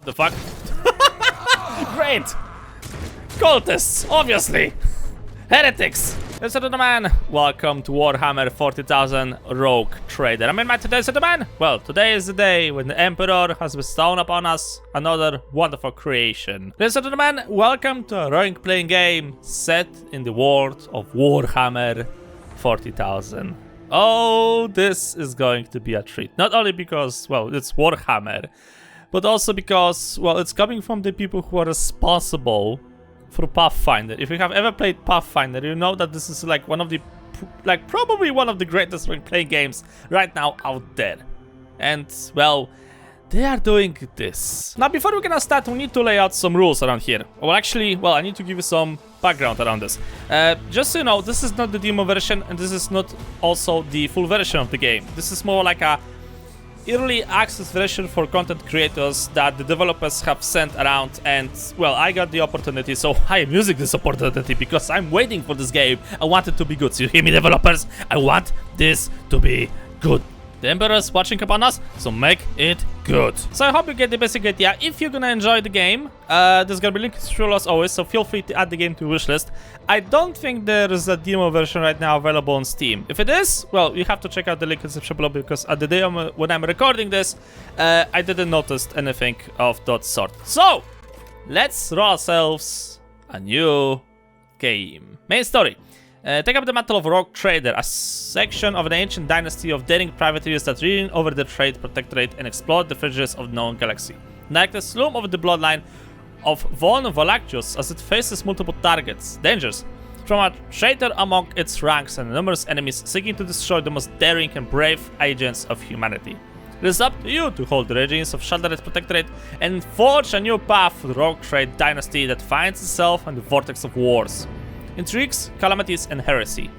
The fuck? Great! Cultists, obviously! Heretics! Ladies and gentlemen, welcome to Warhammer 40,000 Rogue Trader. I'm in my today's gentlemen. Well, today is the day when the Emperor has bestowed upon us another wonderful creation. Ladies and gentlemen, welcome to a role-playing game set in the world of Warhammer 40,000. Oh, this is going to be a treat. Not only because, well, it's Warhammer, but also because, well, it's coming from the people who are responsible for Pathfinder. If you have ever played Pathfinder, you know that this is like one of the, probably one of the greatest role-playing games right now out there. And, well, they are doing this. Now, before we're gonna start, we need to lay out some rules around here. Well, actually, well, I need to give you some background around this. Just so you know, this is not the demo version, and this is not also the full version of the game. This is more like a early access version for content creators that the developers have sent around, and, well, I got the opportunity, so I am using this opportunity because I'm waiting for this game. I want it to be good. So you hear me, developers? I want this to be good. The Emperor's watching upon us, so make it good. So I hope you get the basic idea. If you're gonna enjoy the game, there's gonna be links through as always, so feel free to add the game to your wishlist. I don't think there is a demo version right now available on Steam. If it is, well, you have to check out the link in the description below, because at the day when I'm recording this, I didn't notice anything of that sort. So, let's draw ourselves a new game. Main story. Take up the mantle of Rogue Trader, a section of an ancient dynasty of daring privateers that reign over the trade protectorate and explore the fringes of the known galaxy. Like the sloom of the bloodline of von Volactius as it faces multiple targets, dangers from a traitor among its ranks and numerous enemies seeking to destroy the most daring and brave agents of humanity. It is up to you to hold the regimes of Shattered Protectorate and forge a new path for the Rogue Trade dynasty that finds itself in the vortex of wars, intrigues, calamities, and heresy.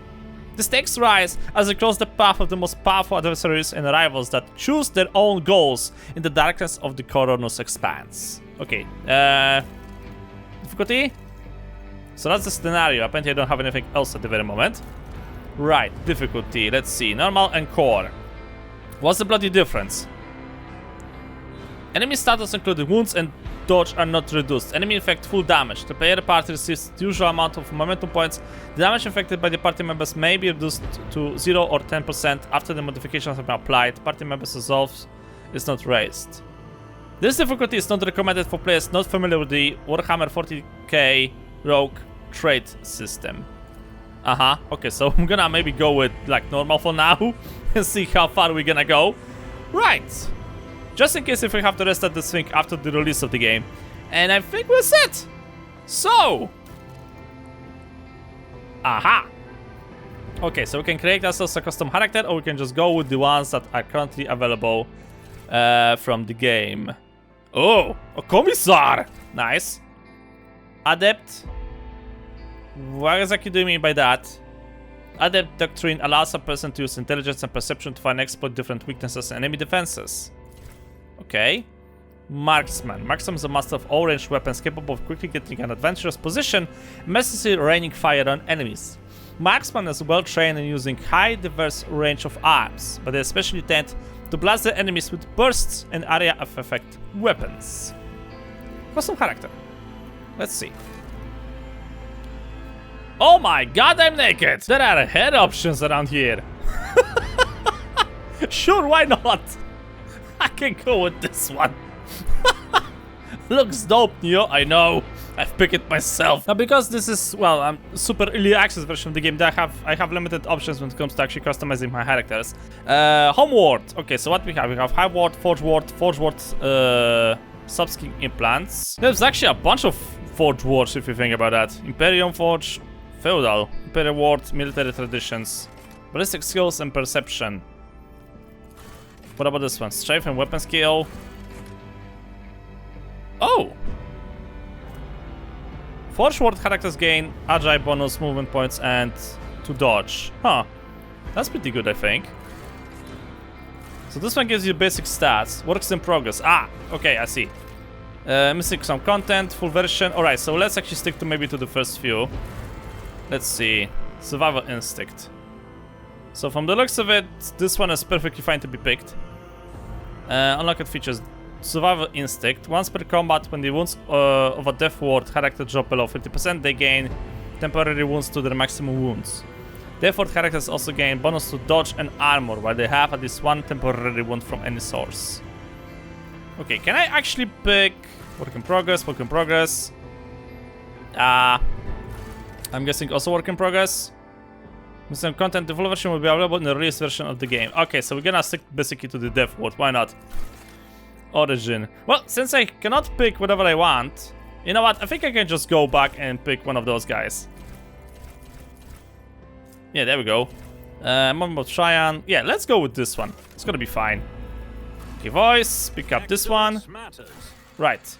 The stakes rise as they cross the path of the most powerful adversaries and rivals that choose their own goals in the darkness of the Koronus Expanse. Okay, difficulty? So that's the scenario. Apparently I don't have anything else at the very moment. Right, difficulty, let's see, normal and core. What's the bloody difference? Enemy status including wounds and dodge are not reduced. Enemy inflict full damage. The player party receives the usual amount of momentum points. The damage inflicted by the party members may be reduced to 0 or 10% after the modifications have been applied. Party members' resolve is not raised. This difficulty is not recommended for players not familiar with the Warhammer 40k Rogue Trade system. Okay, so I'm gonna maybe go with like normal for now and see how far we're gonna go. Right. Just in case if we have to restart this thing after the release of the game. And I think we're set! So! Okay, so we can create ourselves a custom character, or we can just go with the ones that are currently available from the game. Oh! A commissar! Nice. Adept. What exactly do you mean by that? Adept Doctrine allows a person to use intelligence and perception to find and exploit different weaknesses and enemy defenses. Okay. Marksman. Marksman is a master of all ranged weapons capable of quickly getting an advantageous position, mercilessly raining fire on enemies. Marksman is well trained in using high diverse range of arms, but they especially tend to blast their enemies with bursts and area of effect weapons. Custom character. Let's see. Oh my god, I'm naked! There are head options around here. Sure, why not? I can go with this one. Looks dope, Neo, I know. I've picked it myself. Now, because this is, well, super early access version of the game, I have limited options when it comes to actually customizing my characters. Home ward. Okay, so what we have? We have High Ward, Forge Ward, Subskin Implants. There's actually a bunch of Forge Wards if you think about that. Imperium Forge, Feudal, Imperial Ward, Military Traditions, Ballistic Skills and Perception. What about this one? Strength and weapon skill. Oh! Forge Ward characters gain agile bonus, movement points, and to dodge. Huh. That's pretty good, I think. So this one gives you basic stats. Works in progress. Okay, I see. Missing some content, full version. Alright, so let's actually stick to maybe to the first few. Let's see. Survival Instinct. So from the looks of it, this one is perfectly fine to be picked. Unlocked features. survival instinct. Once per combat, when the wounds of a death ward character drop below 50%, they gain temporary wounds to their maximum wounds. Death ward characters also gain bonus to dodge and armor, while they have at least one temporary wound from any source. Okay, can I actually pick work in progress, work in progress? I'm guessing also work in progress. Some content, the full version will be available in the release version of the game. Okay, so we're gonna stick basically to the death ward, why not? Origin. Well, since I cannot pick whatever I want, you know what? I think I can just go back and pick one of those guys. Yeah, there we go. Mumbo Tryon. Yeah, let's go with this one. It's gonna be fine. Okay, voice. Pick up this one. Right.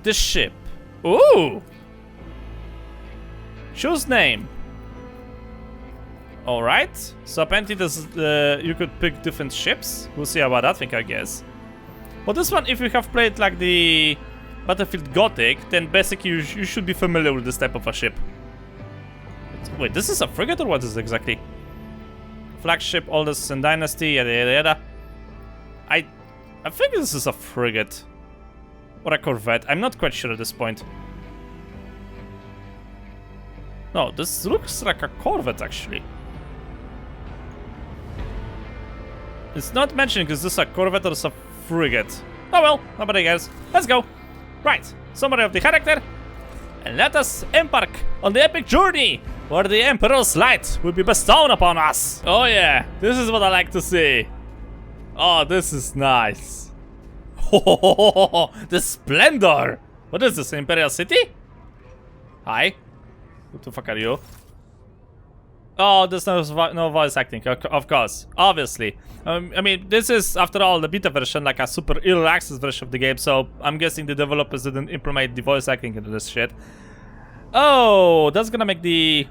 The ship. Ooh! Choose name. Alright. So apparently this, you could pick different ships. We'll see about that thing, I guess. But this one, if you have played like the Battlefield Gothic, then basically you should be familiar with this type of a ship. Wait, this is a frigate or what is it exactly? Flagship, oldest in Dynasty, yada yada yada. I think this is a frigate. Or a corvette. I'm not quite sure at this point. No, this looks like a corvette actually. It's not mentioning is this a corvette or is a frigate. Oh well, nobody cares. Let's go. Right, summary of the character. And let us embark on the epic journey where the Emperor's light will be bestowed upon us. Oh yeah, this is what I like to see. Oh, this is nice. Oh, the splendor. What is this, Imperial City? Hi. What the fuck are you? Oh, there's no voice acting, of course, obviously. I mean, this is, after all, the beta version, like a super early access version of the game, so I'm guessing the developers didn't implement the voice acting into this shit. Oh, that's gonna make the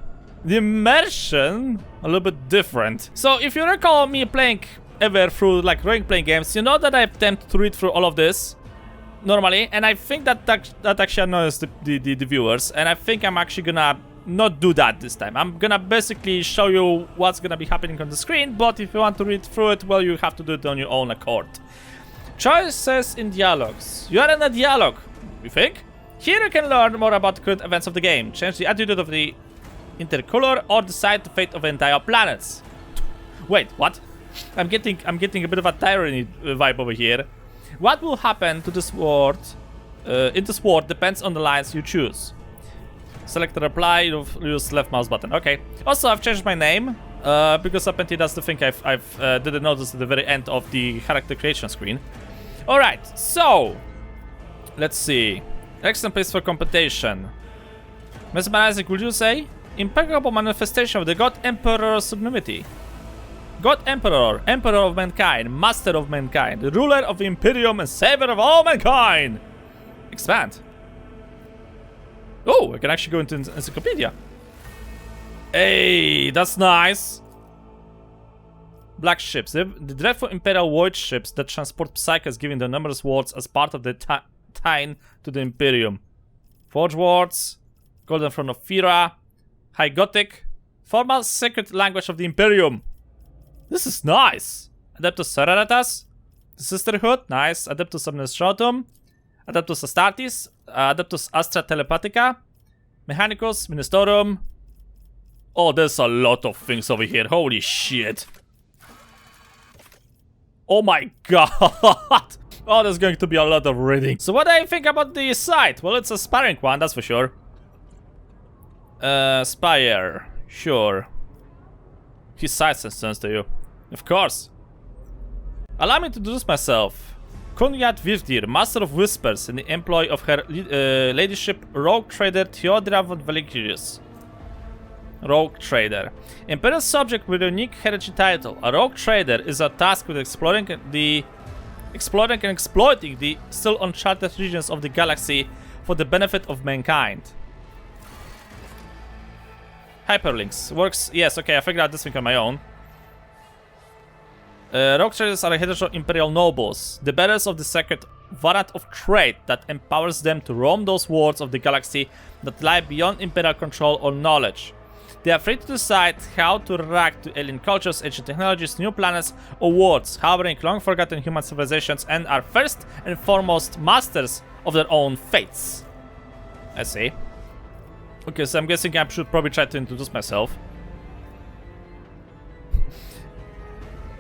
immersion a little bit different. So, if you recall me playing ever through, like, role-playing games, you know that I attempt to read through all of this normally, and I think that actually annoys the viewers, and I think I'm actually gonna not do that this time. I'm gonna basically show you what's gonna be happening on the screen, but if you want to read through it, well, you have to do it on your own accord. Choices in dialogues. You are in a dialogue, you think? Here you can learn more about the current events of the game, change the attitude of the intercolor, or decide the fate of entire planets. Wait, what? I'm getting a bit of a tyranny vibe over here. What will happen to this world in this world depends on the lines you choose. Select the reply, use left mouse button. Okay. Also, I've changed my name because apparently that's the thing I've didn't notice at the very end of the character creation screen. All right. So let's see. Excellent place for competition. Mesmerizing, would you say? Impeccable manifestation of the God Emperor's sublimity. God Emperor, Emperor of mankind, Master of mankind, Ruler of the Imperium and Savior of all mankind. Expand. Oh, I can actually go into encyclopedia. Hey, that's nice. Black ships. The dreadful Imperial void ships that transport psychers giving their numerous wards as part of the tie to the Imperium. Forge wards, Golden Throne of Fira, High Gothic, formal secret language of the Imperium. This is nice. Adeptus Sororitas, the Sisterhood, nice. Adeptus Omnistratum, Adeptus Astartes, Adeptus Astra Telepathica, Mechanicus, Ministorum. Oh, there's a lot of things over here. Holy shit. Oh my god. Oh, there's going to be a lot of reading. So what do I think about the site? Well, it's a sparring one, that's for sure. Spire. Sure. His sights and sends to you. Of course. Allow me to introduce myself. Kunyat Vivdir, Master of Whispers in the employ of her ladyship Rogue Trader Theodora von Valkyrius. Rogue Trader. Imperial subject with a unique heritage title. A Rogue Trader is tasked with exploring and exploiting the still uncharted regions of the galaxy for the benefit of mankind. Hyperlinks. Works. Yes, okay, I figured out this thing on my own. Rogue Traders are a heterosexual Imperial nobles, the bearers of the sacred warrant of trade that empowers them to roam those worlds of the galaxy that lie beyond Imperial control or knowledge. They are free to decide how to react to alien cultures, ancient technologies, new planets, or worlds, harboring long-forgotten human civilizations, and are first and foremost masters of their own fates. I see. Okay, so I'm guessing I should probably try to introduce myself.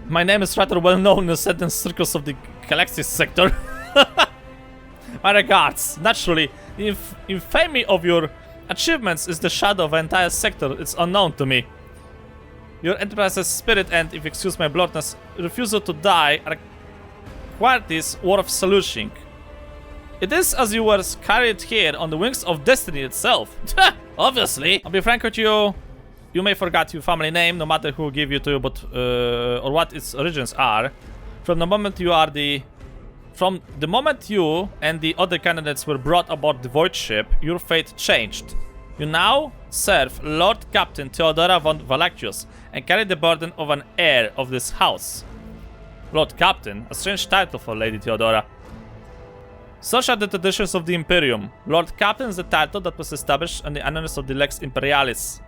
My name is rather well known in the certain circles of the Galaxy sector. My regards. Naturally, the infamy of your achievements is the shadow of an entire sector. It's unknown to me. Your enterprise's spirit and, if you excuse my bluntness, refusal to die are qualities worth saluting. It is as you were carried here on the wings of destiny itself. Obviously. I'll be frank with you. You may forget your family name, no matter who gave you to you, but or what its origins are. From the moment you and the other candidates were brought aboard the voidship, your fate changed. You now serve Lord Captain Theodora von Valachius and carry the burden of an heir of this house. Lord Captain, a strange title for Lady Theodora. Such are the traditions of the Imperium. Lord Captain is the title that was established on the annals of the Lex Imperialis,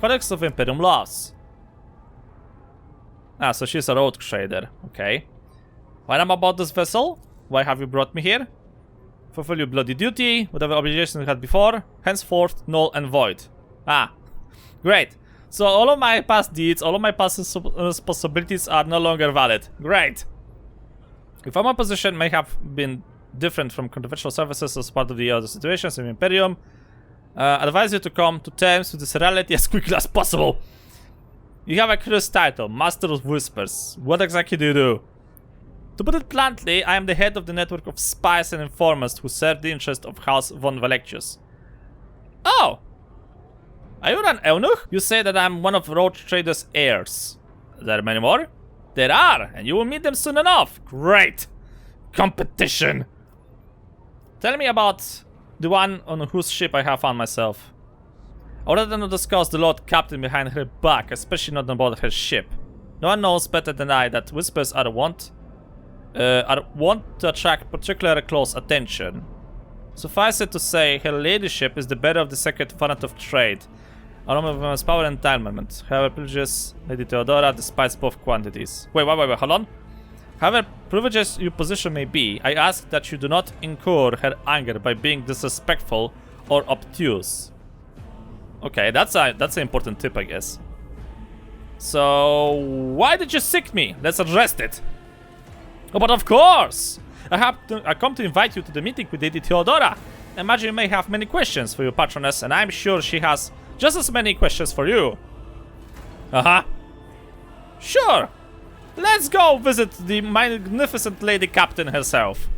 Codex of Imperium laws. Ah, so she's a road trader. Okay. Why am I about this vessel? Why have you brought me here? Fulfill your bloody duty, whatever obligation you had before, henceforth null and void. Ah, great. So all of my past deeds, all of my past responsibilities are no longer valid. Great. Your former position may have been different from controversial services as part of the other situations in Imperium. Advise you to come to terms with this reality as quickly as possible. You have a curious title, Master of Whispers. What exactly do you do? To put it bluntly, I am the head of the network of spies and informers who serve the interest of House von Valachius. Oh! Are you an eunuch? You say that I'm one of Road Trader's heirs. Are there many more? There are, and you will meet them soon enough. Great! Competition! Tell me about the one on whose ship I have found myself. I would rather not discuss the Lord Captain behind her back, especially not aboard her ship. No one knows better than I that whispers are wont to attract particular close attention. Suffice it to say, her ladyship is the bearer of the sacred font of trade, along with women's power and entitlement. However, prodigious Lady Theodora despises both quantities. Wait, hold on. However privileged your position may be, I ask that you do not incur her anger by being disrespectful or obtuse. Okay, that's an important tip, I guess. So, why did you seek me? Let's address it. Oh, but of course! I come to invite you to the meeting with Lady Theodora. I imagine you may have many questions for your patroness, and I'm sure she has just as many questions for you. Sure! Let's go visit the magnificent Lady Captain herself.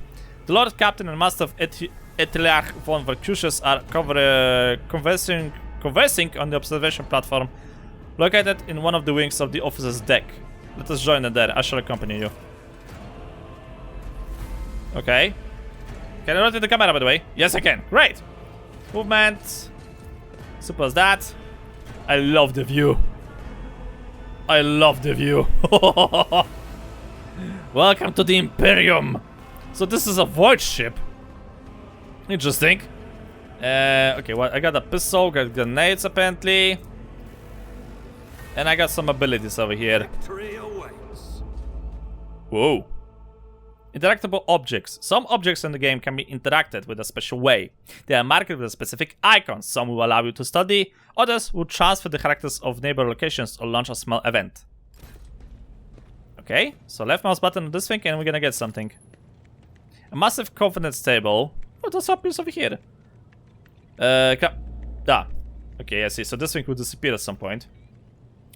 The Lord Captain and Master of Eteliach von Valachius are conversing on the observation platform located in one of the wings of the officer's deck. Let us join them there. I shall accompany you. Okay. Can I rotate the camera, by the way? Yes, I can. Great. Movement. Suppose that. I love the view. I love the view. Welcome to the Imperium. So this is a void ship. Interesting. Okay, well, I got a pistol, got grenades apparently. And I got some abilities over here. Whoa. Interactable objects. Some objects in the game can be interacted with a special way. They are marked with a specific icon. Some will allow you to study, others will transfer the characters of neighbor locations or launch a small event. Okay, so left mouse button on this thing and we're gonna get something. A massive confidence table. Oh, that's up over here. Okay, I see. So this thing will disappear at some point.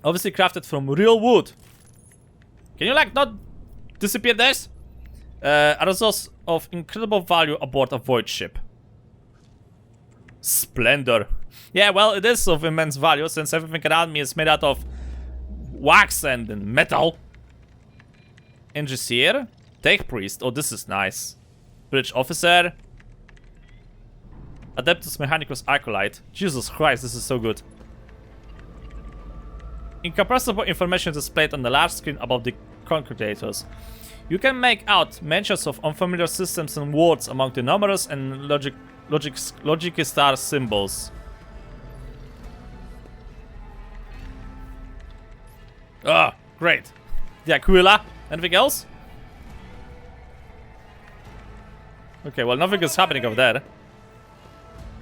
Obviously crafted from real wood. Can you like not disappear this? A resource of incredible value aboard a void ship. Splendor. Yeah, well, it is of immense value since everything around me is made out of wax and metal. Engineer. Tech priest. Oh, this is nice. Bridge officer. Adeptus mechanicus acolyte. Jesus Christ, this is so good. Incompressible information displayed on the large screen above the concretors. You can make out mentions of unfamiliar systems and words among the numerous and logic star symbols. Ah, great. The Aquila. Anything else? Okay, well, nothing is happening over there.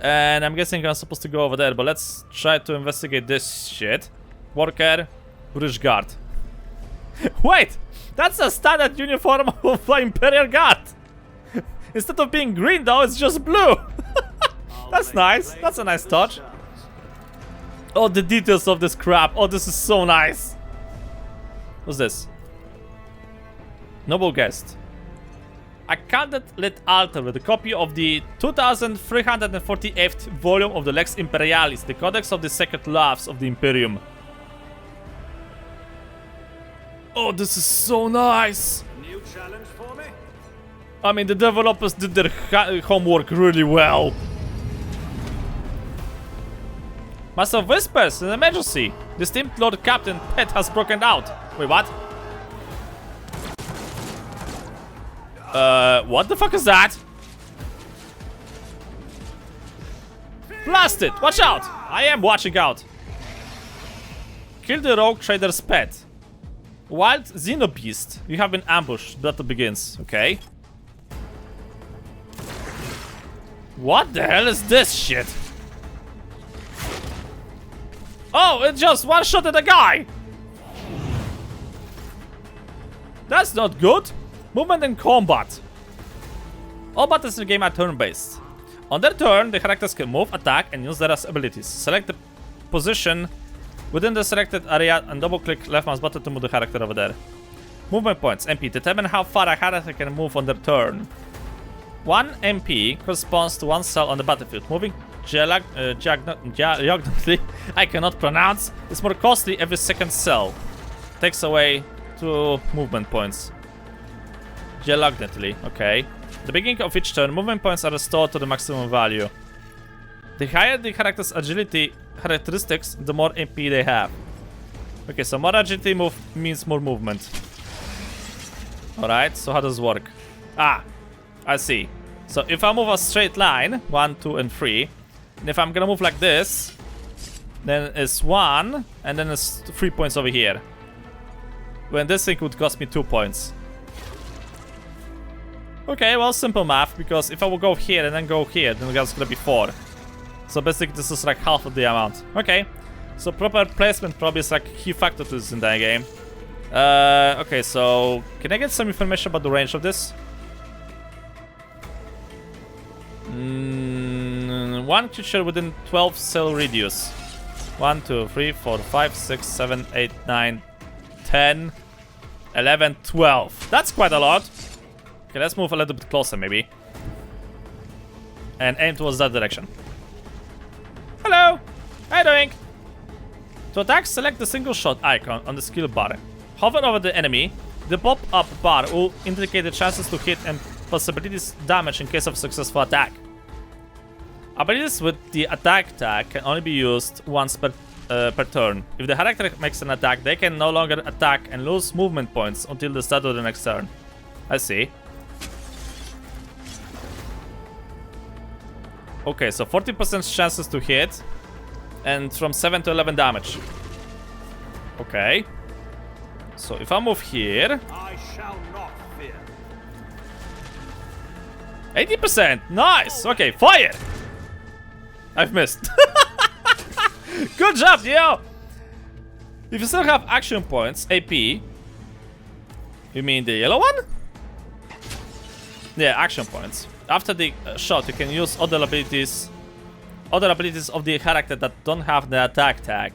And I'm guessing I'm supposed to go over there, but let's try to investigate this shit. Worker, British Guard. Wait! That's a standard uniform of the Imperial Guard! Instead of being green though, it's just blue! That's nice, that's a nice touch. Oh, the details of this crap. Oh, this is so nice. What's this? Noble guest. A candlelit altar with a copy of the 2348th volume of the Lex Imperialis, the Codex of the Sacred Laws of the Imperium. Oh, this is so nice. New challenge for me? I mean, the developers did their homework really well. Master of Whispers, an emergency. The esteemed Lord Captain Pet has broken out. Wait, what? What the fuck is that? Blast it! Watch out! I am watching out. Kill the rogue trader's pet. Wild Xenobeast. You have been ambushed. Battle begins. Okay. What the hell is this shit? Oh, it just one-shotted a guy! That's not good. Movement and combat. All battles in the game are turn-based. On their turn, the characters can move, attack, and use their abilities. Select the position within the selected area and double-click left mouse button to move the character over there. Movement points, MP. Determine how far a character can move on their turn. 1 MP corresponds to 1 cell on the battlefield. Moving diagonally, I cannot pronounce, is more costly every second cell. Takes away 2 movement points. Diagonally, okay. At the beginning of each turn, movement points are restored to the maximum value. The higher the character's agility characteristics, the more MP they have. Okay, so more agility means more movement. Alright, so how does it work? Ah, I see. So if I move a straight line, 1, 2, and 3, and if I'm gonna move like this, then it's 1, and then it's 3 points over here. When this thing would cost me 2 points. Okay, well, simple math, because if I will go here and then go here, then that's gonna be 4. So basically this is like half of the amount. Okay, so proper placement probably is like key factor to this in the game. Okay, so can I get some information about the range of this? 1 creature within 12 cell radius. 1, 2, 3, 4, 5, 6, 7, 8, 9, 10, 11, 12. That's quite a lot. Okay, let's move a little bit closer maybe. And aim towards that direction. Hello! How you doing? To attack, select the single shot icon on the skill bar. Hover over the enemy. The pop-up bar will indicate the chances to hit and possibilities damage in case of successful attack. Abilities with the attack tag can only be used once per turn. If the character makes an attack, they can no longer attack and lose movement points until the start of the next turn. I see. Okay, so 40% chances to hit and from 7 to 11 damage. Okay. So if I move here, I shall not fear. 80%. Nice. Okay, fire. I've missed. Good job, Neo. If you still have action points, AP. You mean the yellow one? Yeah, action points. After the shot, you can use other abilities of the character that don't have the attack tag.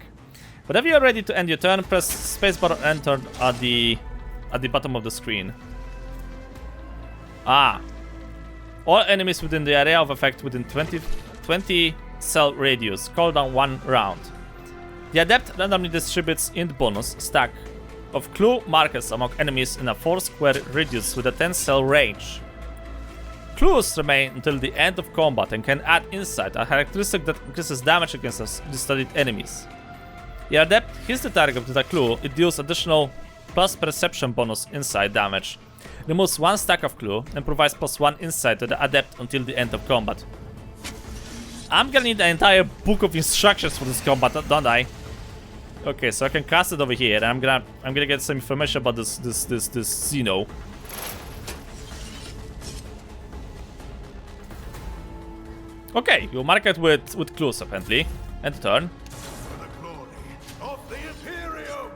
Whenever you're ready to end your turn, press spacebar or enter at the bottom of the screen. Ah. All enemies within the area of effect within 20 cell radius. Call down 1 round. The adept randomly distributes int bonus stack of clue markers among enemies in a 4 square radius with a 10 cell range. Clues remain until the end of combat and can add insight, a characteristic that increases damage against the studied enemies. The adept hits the target with a clue, it deals additional plus perception bonus insight damage, removes 1 stack of clue, and provides plus 1 insight to the adept until the end of combat. I'm gonna need an entire book of instructions for this combat, don't I? Okay, so I can cast it over here, and I'm gonna get some information about this Xeno. Okay, you mark it with clues apparently. End turn. For the glory of the Imperium!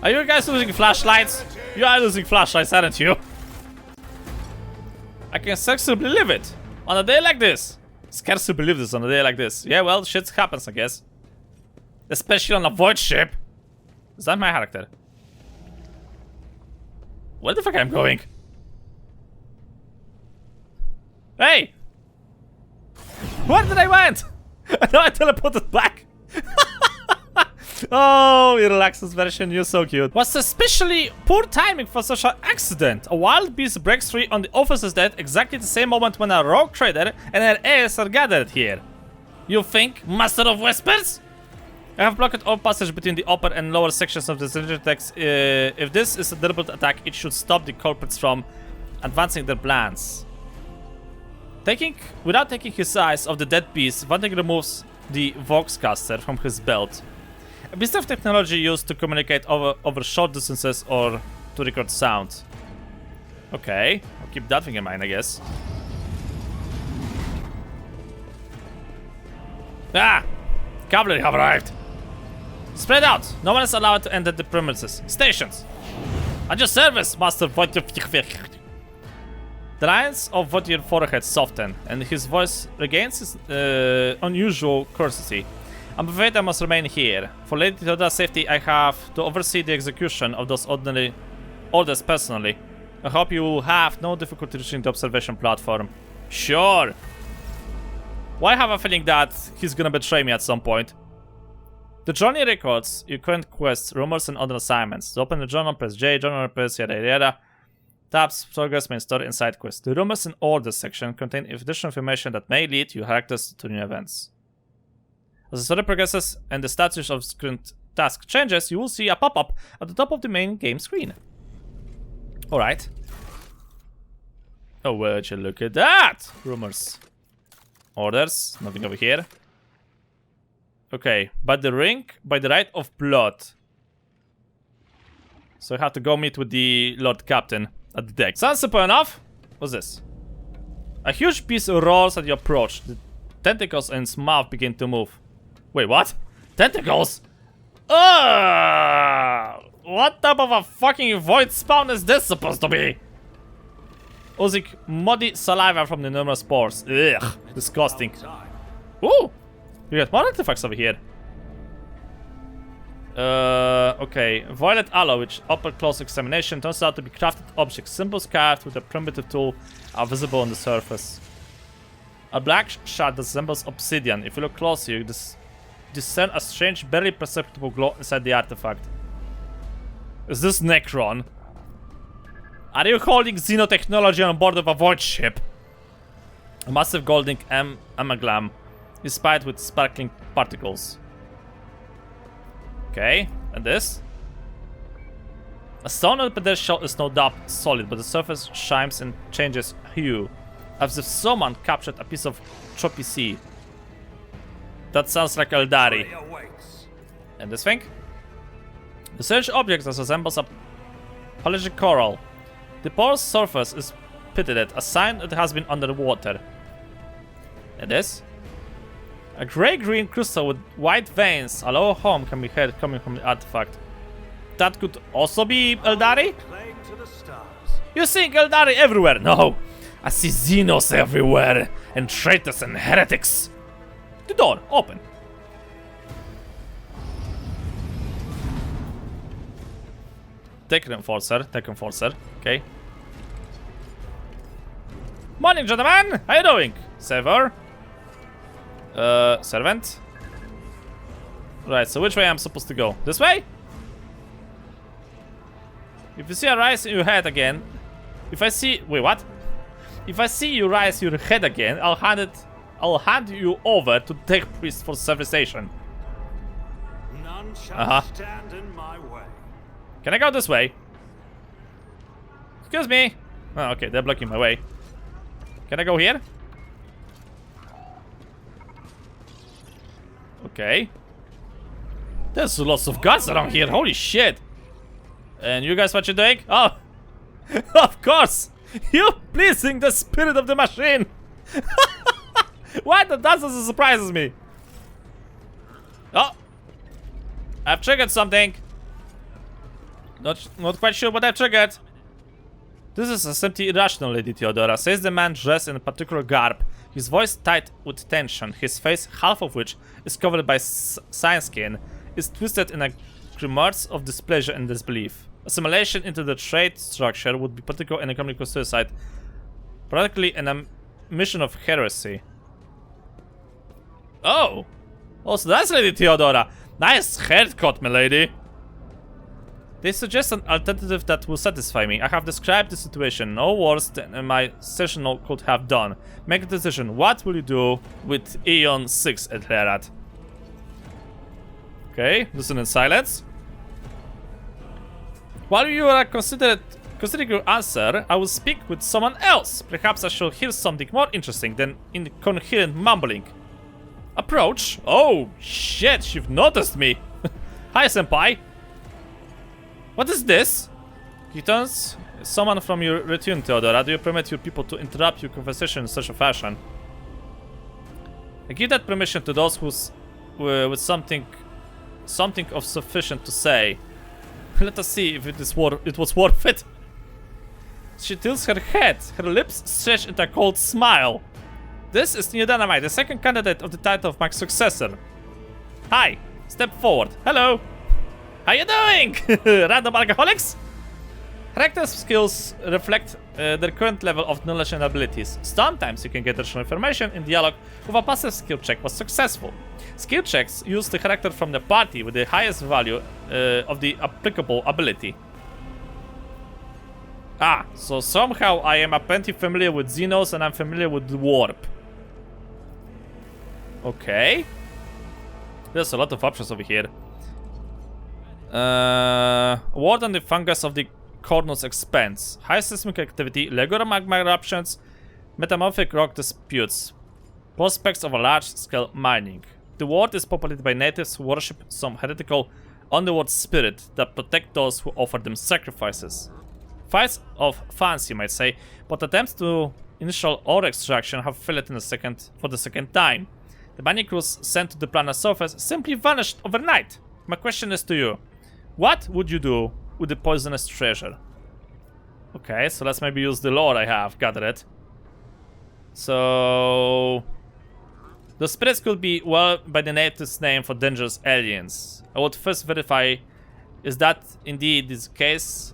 Are you guys losing flashlights? You are losing flashlights, aren't you? I can scarcely believe it. On a day like this. Scarcely believe this on a day like this. Yeah, well, shit happens, I guess. Especially on a void ship. Is that my character? Where the fuck am I going? Hey! Where did I went? No, I teleported back. Oh, your Relaxes version, you're so cute. Was especially poor timing for such an accident. A wild beast breaks free on the officer's death exactly the same moment when a rogue trader and her heirs are gathered here. You think, Master of Whispers? I have blocked all passage between the upper and lower sections of the strategic text. If this is a deliberate attack, it should stop the culprits from advancing their plans. Without taking his eyes off the dead beast, Vanting removes the Voxcaster from his belt. A piece of technology used to communicate over short distances or to record sound. Okay, I'll keep that thing in mind, I guess. Ah! Cavalry have arrived! Spread out! No one is allowed to enter the premises. Stations! At your service, Master Voidship. The lines of Voidship's forehead soften, and his voice regains his unusual courtesy. I'm afraid I must remain here. For Lady Toda's safety, I have to oversee the execution of those ordinary orders personally. I hope you will have no difficulty reaching the observation platform. Sure! Why have a feeling that he's gonna betray me at some point? The journey records your current quests, rumors, and other assignments. To open the journal, press J, journal, press yada yada. Tabs, progress, main story, and side quests. The rumors and orders section contain additional information that may lead your characters to new events. As the story progresses and the status of current task changes, you will see a pop-up at the top of the main game screen. Alright. Oh, would you look at that? Rumors. Orders. Nothing over here. Okay. By the ring, by the right of blood. So I have to go meet with the Lord Captain at the deck. Sounds simple enough. What's this? A huge beast roars at your approach. The tentacles in its mouth begin to move. Wait, what? Tentacles? What type of a fucking void spawn is this supposed to be? Oozing muddy saliva from the numerous pores. Ugh, disgusting. Ooh, you got more artifacts over here. Okay. Violet alloy, which upper close examination turns out to be crafted objects. Symbols carved with a primitive tool are visible on the surface. A black shard that resembles obsidian. If you look closely, you discern a strange, barely perceptible glow inside the artifact. Is this Necron? Are you holding xenotechnology on board of a void ship? A massive golden amalgam is spied with sparkling particles. Okay, and this? A stone on the pedestal is no doubt solid, but the surface shines and changes hue, as if someone captured a piece of choppy sea. That sounds like Eldari. And this thing? The strange object that resembles a polished coral. The pore's surface is pitted, a sign that it has been underwater. And this? A grey-green crystal with white veins. A low hum can be heard coming from the artifact. That could also be Eldari? You see Eldari everywhere? No! I see Xenos everywhere, and traitors and heretics. The door, open. Tech Enforcer, okay. Morning, gentlemen! How you doing? Server? Servant? Right, so which way am I supposed to go? This way? If you see a rise in your head again... If I see... Wait, what? If I see you rise your head again, I'll hand you over to Tech Priest for civilization. None shall stand in my way. Can I go this way? Excuse me. Oh, okay, they're blocking my way. Can I go here? Okay. There's lots of guns around here. Holy shit. And you guys, what you doing? Oh, of course. You pleasing the spirit of the machine. Why? That doesn't surprises me. Oh, I've triggered something. Not quite sure what I've triggered. This is a simply irrational, Lady Theodora, says the man dressed in a particular garb, his voice tight with tension, his face, half of which is covered by science skin, is twisted in a grimace of displeasure and disbelief. Assimilation into the trade structure would be political and economical suicide, practically an mission of heresy. Oh! Oh, so that's Lady Theodora. Nice haircut, milady. They suggest an alternative that will satisfy me. I have described the situation no worse than my session note could have done. Make a decision. What will you do with Aeon 6 at Herat? Okay, listen in silence. While you are considering your answer, I will speak with someone else. Perhaps I shall hear something more interesting than incoherent mumbling. Approach? Oh, shit, you've noticed me. Hi, senpai. What is this? He turns. Someone from your retinue, Theodora. Do you permit your people to interrupt your conversation in such a fashion? I give that permission to those who's with something of sufficient to say. Let us see if it was worth it. She tilts her head, her lips stretch into a cold smile. This is Neodyinamite, the second candidate of the title of my successor. Hi, step forward. Hello. How you doing? Random alcoholics? Character skills reflect their current level of knowledge and abilities. Sometimes you can get additional information in dialogue if a passive skill check was successful. Skill checks use the character from the party with the highest value of the applicable ability. Ah, so somehow I am apparently familiar with Xenos and I'm familiar with the Warp. Okay. There's a lot of options over here. Ward on the fungus of the Koronus Expanse. High seismic activity, Legora magma eruptions, metamorphic rock disputes, prospects of a large-scale mining. The ward is populated by natives who worship some heretical underworld spirit that protect those who offer them sacrifices. Fights of fancy, you might say, but attempts to initial ore extraction have failed for the second time. The mining crews sent to the planet's surface simply vanished overnight. My question is to you. What would you do with the poisonous treasure? Okay, so let's maybe use the lore I have. Got it. So the spirits could be, well, by the native's name for dangerous aliens. I would first verify is that indeed is the case,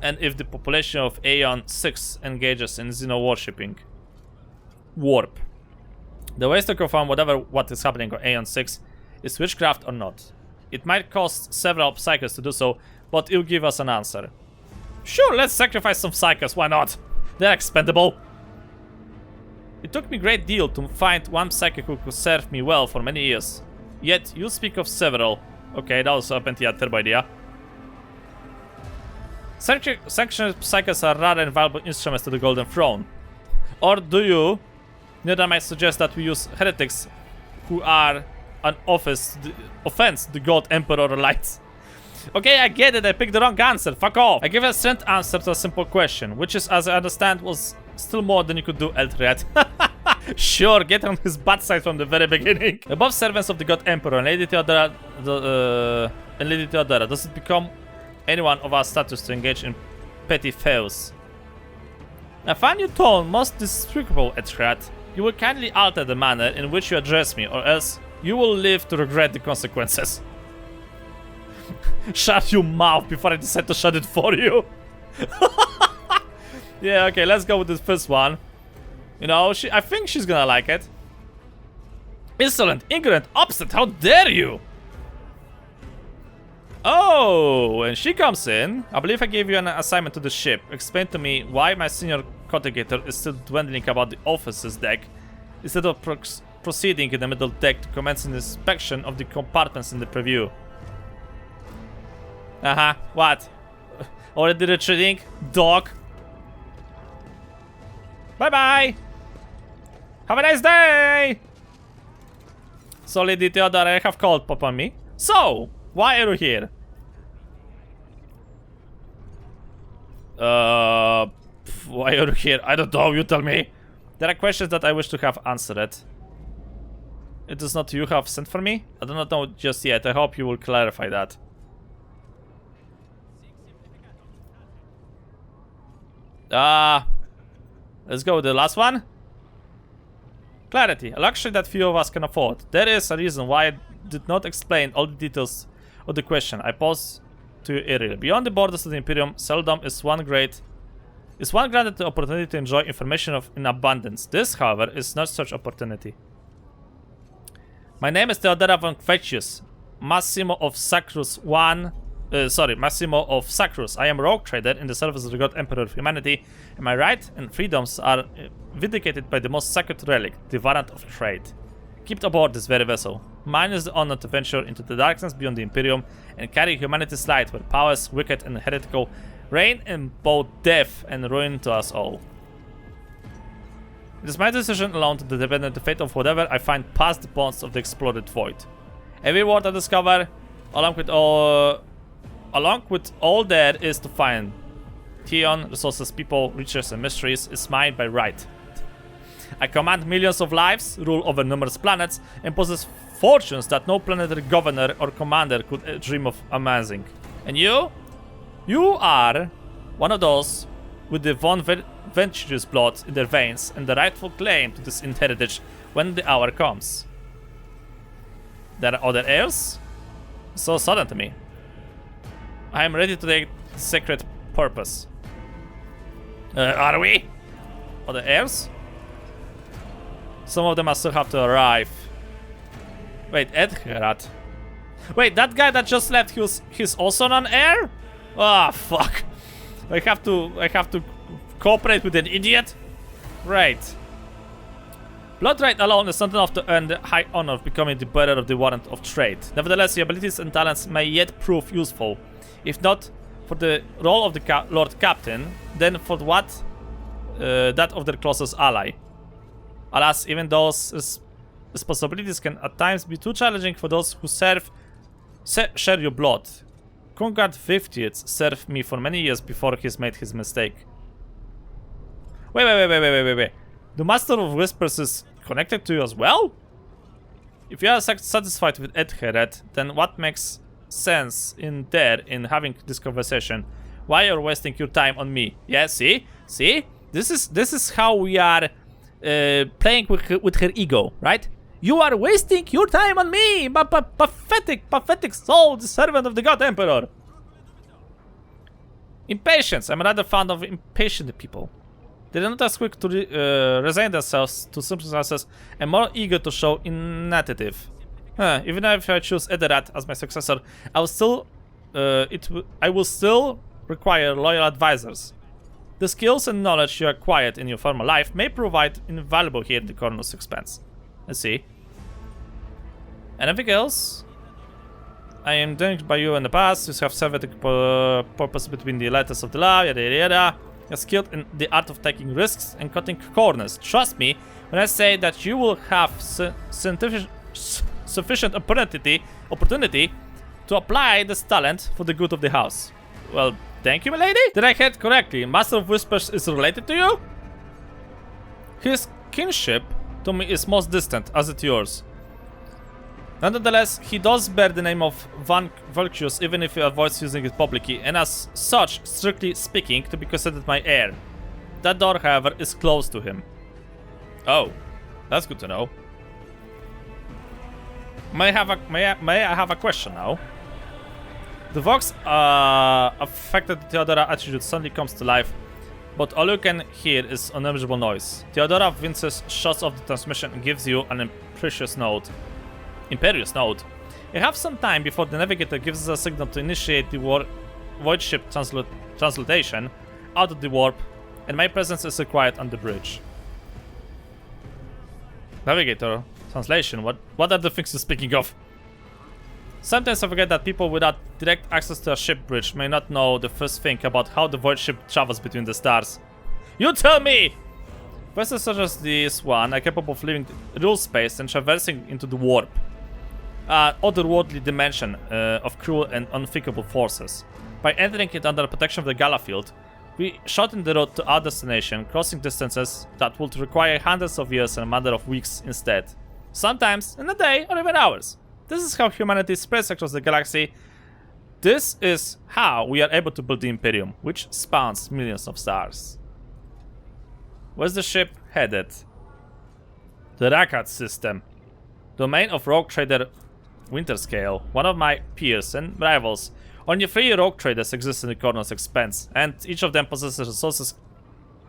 and if the population of Aeon 6 engages in Xeno worshipping. Warp. The ways to confirm what is happening on Aeon 6 is witchcraft or not. It might cost several psychers to do so, but it'll give us an answer. Sure, let's sacrifice some psychers, why not? They're expendable. It took me a great deal to find one psychic who could serve me well for many years. Yet, you speak of several. Okay, that was apparently a terrible idea. Sanctioned psychers are rather invaluable instruments to the Golden Throne. Or do you? Neodyinamite suggests that we use heretics who are an offense to the God Emperor Light. Okay, I get it, I picked the wrong answer, fuck off. I give a straight answer to a simple question, which is, as I understand, was still more than you could do, Eldred. Sure, get on his bad side from the very beginning. Above servants of the God Emperor and Lady Theodora, does it become anyone of our status to engage in petty feuds? I find your tone most despicable, Eldred. You will kindly alter the manner in which you address me, or else you will live to regret the consequences. Shut your mouth before I decide to shut it for you. Yeah, okay, let's go with this first one. You know, I think she's gonna like it. Insolent, ignorant, obstinate, how dare you! Oh, and she comes in. I believe I gave you an assignment to the ship. Explain to me why my senior contactor is still dwindling about the officer's deck, instead of proceeding in the middle deck to commence an inspection of the compartments in the preview. What? Already retreating? Dog? Bye-bye! Have a nice day! Solidity, Theodore, I have called upon me. So, why are you here? Why are you here? I don't know, you tell me. There are questions that I wish to have answered. It is not you who have sent for me? I do not know just yet. I hope you will clarify that. Let's go with the last one. Clarity, a luxury that few of us can afford. There is a reason why I did not explain all the details of the question I posed to you earlier. Beyond the borders of the Imperium, seldom is one granted the opportunity to enjoy information in abundance. This, however, is not such opportunity. My name is Theodora von Quetius, Massimo of Sacrus Massimo of Sacrus. I am a rogue trader in the service of the God Emperor of humanity, and my rights and freedoms are vindicated by the most sacred relic, the warrant of trade. Keep aboard this very vessel. Mine is the honor to venture into the darkness beyond the Imperium and carry humanity's light where powers, wicked and heretical, reign in both death and ruin to us all. It is my decision alone to depend on the fate of whatever I find past the bonds of the exploded void. Every word I discover, along with all there is to find, Theon, resources, people, riches and mysteries, is mine by right. I command millions of lives, rule over numerous planets, and possess fortunes that no planetary governor or commander could dream of amassing. And you? You are one of those with the von Venturous blood in their veins and the rightful claim to this inheritance when the hour comes. There are other heirs? So sudden to me. I am ready to take sacred purpose. Are we? Other heirs? Some of them must still have to arrive. Wait, Edgerat. Wait, that guy that just left, he's also an heir? Ah, fuck. I have to cooperate with an idiot? Right. Blood right alone is not enough to earn the high honor of becoming the bearer of the warrant of trade. Nevertheless, your abilities and talents may yet prove useful. If not for the role of the Lord Captain, then for what? That of their closest ally. Alas, even those responsibilities can at times be too challenging for those who share your blood. Conrad 50th served me for many years before he's made his mistake. Wait. The Master of Whispers is connected to you as well? If you are satisfied with Edgerat, then what makes sense in having this conversation? Why are you wasting your time on me? Yeah, see? This is how we are playing with her ego, right? You are wasting your time on me, pathetic soul, the servant of the God Emperor. Impatience. I'm rather fond of impatient people. They are not as quick to resign themselves to circumstances and more eager to show initiative. Even if I choose Ederat as my successor, I will still require loyal advisors. The skills and knowledge you acquired in your former life may provide invaluable here in the Koronus Expanse. Let's see. Anything else? I am done by you in the past. You have served the purpose between the letters of the law, yada yada yada. You're skilled in the art of taking risks and cutting corners. Trust me when I say that you will have sufficient opportunity to apply this talent for the good of the house. Well, thank you, milady. Did I hear correctly? Master of Whispers is related to you? His kinship to me is most distant, as it yours. Nonetheless, he does bear the name of Von Volcius, even if he avoids using it publicly, and as such, strictly speaking, to be considered my heir. That door, however, is closed to him. Oh, that's good to know. May I have a question now? The Vox affected Theodora attribute suddenly comes to life, but all you can hear is unmeasurable noise. Theodora Vince's shuts off the transmission and gives you an imperious node. You have some time before the navigator gives us a signal to initiate the voidship translocation out of the warp, and my presence is required on the bridge. Navigator translation. What are the things you're speaking of? Sometimes I forget that people without direct access to a ship bridge may not know the first thing about how the void ship travels between the stars. You tell me! Vessels such as this one are capable of leaving real space and traversing into the warp. otherworldly dimension of cruel and unthinkable forces. By entering it under protection of the Gala field, we shorten the road to our destination, crossing distances that would require hundreds of years and a matter of weeks instead. Sometimes in a day or even hours. This is how humanity spreads across the galaxy. This is how we are able to build the Imperium, which spans millions of stars. Where's the ship headed? The Owlcat system. Domain of rogue trader Winterscale, one of my peers and rivals. Only 3 rogue traders exist in the Koronus Expanse, and each of them possesses resources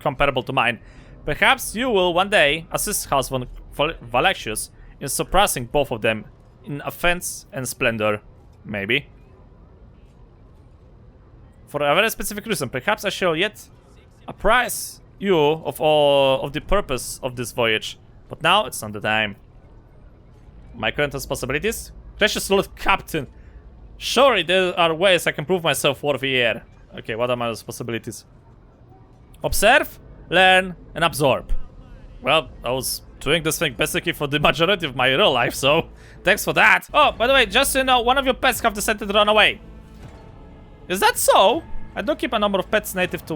comparable to mine. Perhaps you will one day assist House von Valaxius in surpassing both of them in offense and splendor. Maybe. For a very specific reason, perhaps I shall yet apprise you of all of the purpose of this voyage. But now it's not the time. My current responsibilities? Gracious Lord Captain, surely there are ways I can prove myself worthy here. Okay, what are my responsibilities? Observe, learn, and absorb. Well, I was doing this thing basically for the majority of my real life, so thanks for that. Oh, by the way, just so you know, one of your pets have decided to run away. Is that so? I do keep a number of pets native to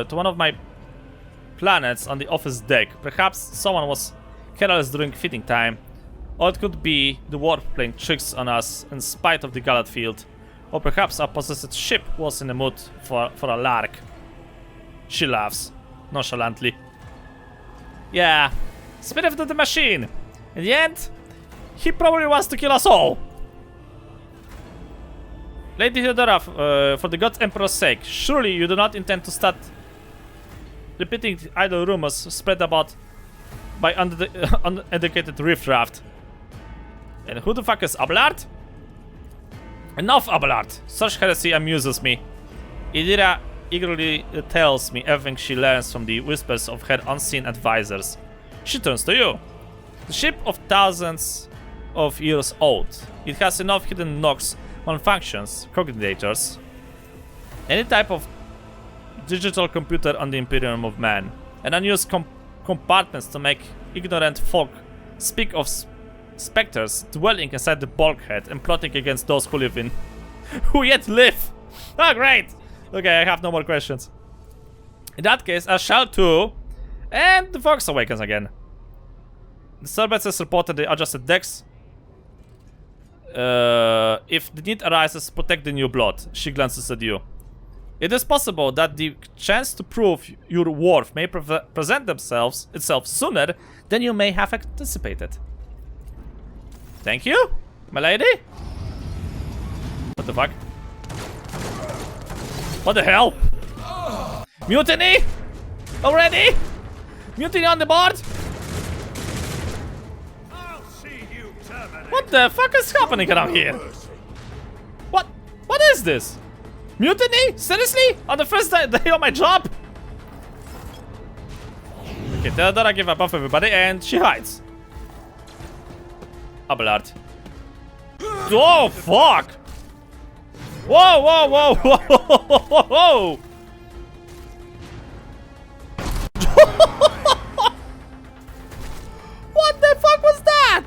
one of my planets on the office deck. Perhaps someone was careless during feeding time. Or it could be the warp playing tricks on us in spite of the Gallad field. Or perhaps our possessed ship was in the mood for a lark. She laughs, nonchalantly. Yeah, spirit of the machine. In the end, he probably wants to kill us all. Lady Theodora, for the God Emperor's sake, surely you do not intend to start repeating idle rumors spread about by uneducated riffraff. And who the fuck is Abelard? Enough, Abelard! Such heresy amuses me. Idira eagerly tells me everything she learns from the whispers of her unseen advisors. She turns to you. The ship of thousands of years old. It has enough hidden knocks, malfunctions, cognitors, any type of digital computer on the Imperium of man, and unused compartments to make ignorant folk speak of specters dwelling inside the bulkhead and plotting against those who live in, who yet live. Oh, great! Okay, I have no more questions. In that case, I shall too. And the fox awakens again. Disturbances reported the adjusted decks. If the need arises, protect the new blood. She glances at you. It is possible that the chance to prove your worth may present itself sooner than you may have anticipated. Thank you, my lady. What the fuck? What the hell? Mutiny? Already? Mutiny on the board? I'll see you, Terminator. What the fuck is happening around here? What is this? Mutiny? Seriously? On the first day of my job? Okay, Theodora give up off everybody and she hides. Abelard. Oh, fuck! Whoa, whoa, whoa, whoa, whoa, whoa, whoa! What the fuck was that?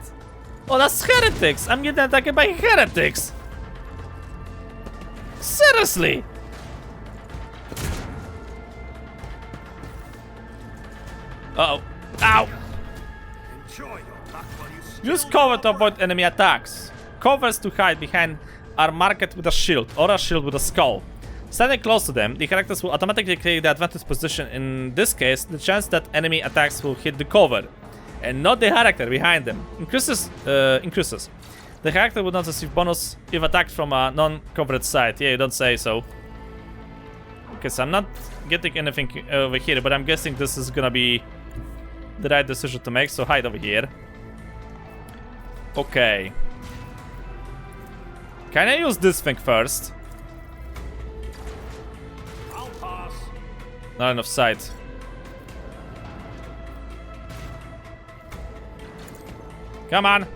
Oh, that's heretics. I'm getting attacked by heretics. Seriously? Uh-oh. Ow! Enjoy your luck while you Use cover to avoid enemy attacks. Covers to hide behind are marked with a shield or a shield with a skull. Standing close to them, the characters will automatically take the advantage position. In this case, the chance that enemy attacks will hit the cover and not the character behind them increases. The character will not receive bonus if attacked from a non-covered side. Yeah, you don't say so. Okay, so I'm not getting anything over here, but I'm guessing this is gonna be the right decision to make, so hide over here. Okay. Can I use this thing first? I'll pass. Not enough sight. Come on.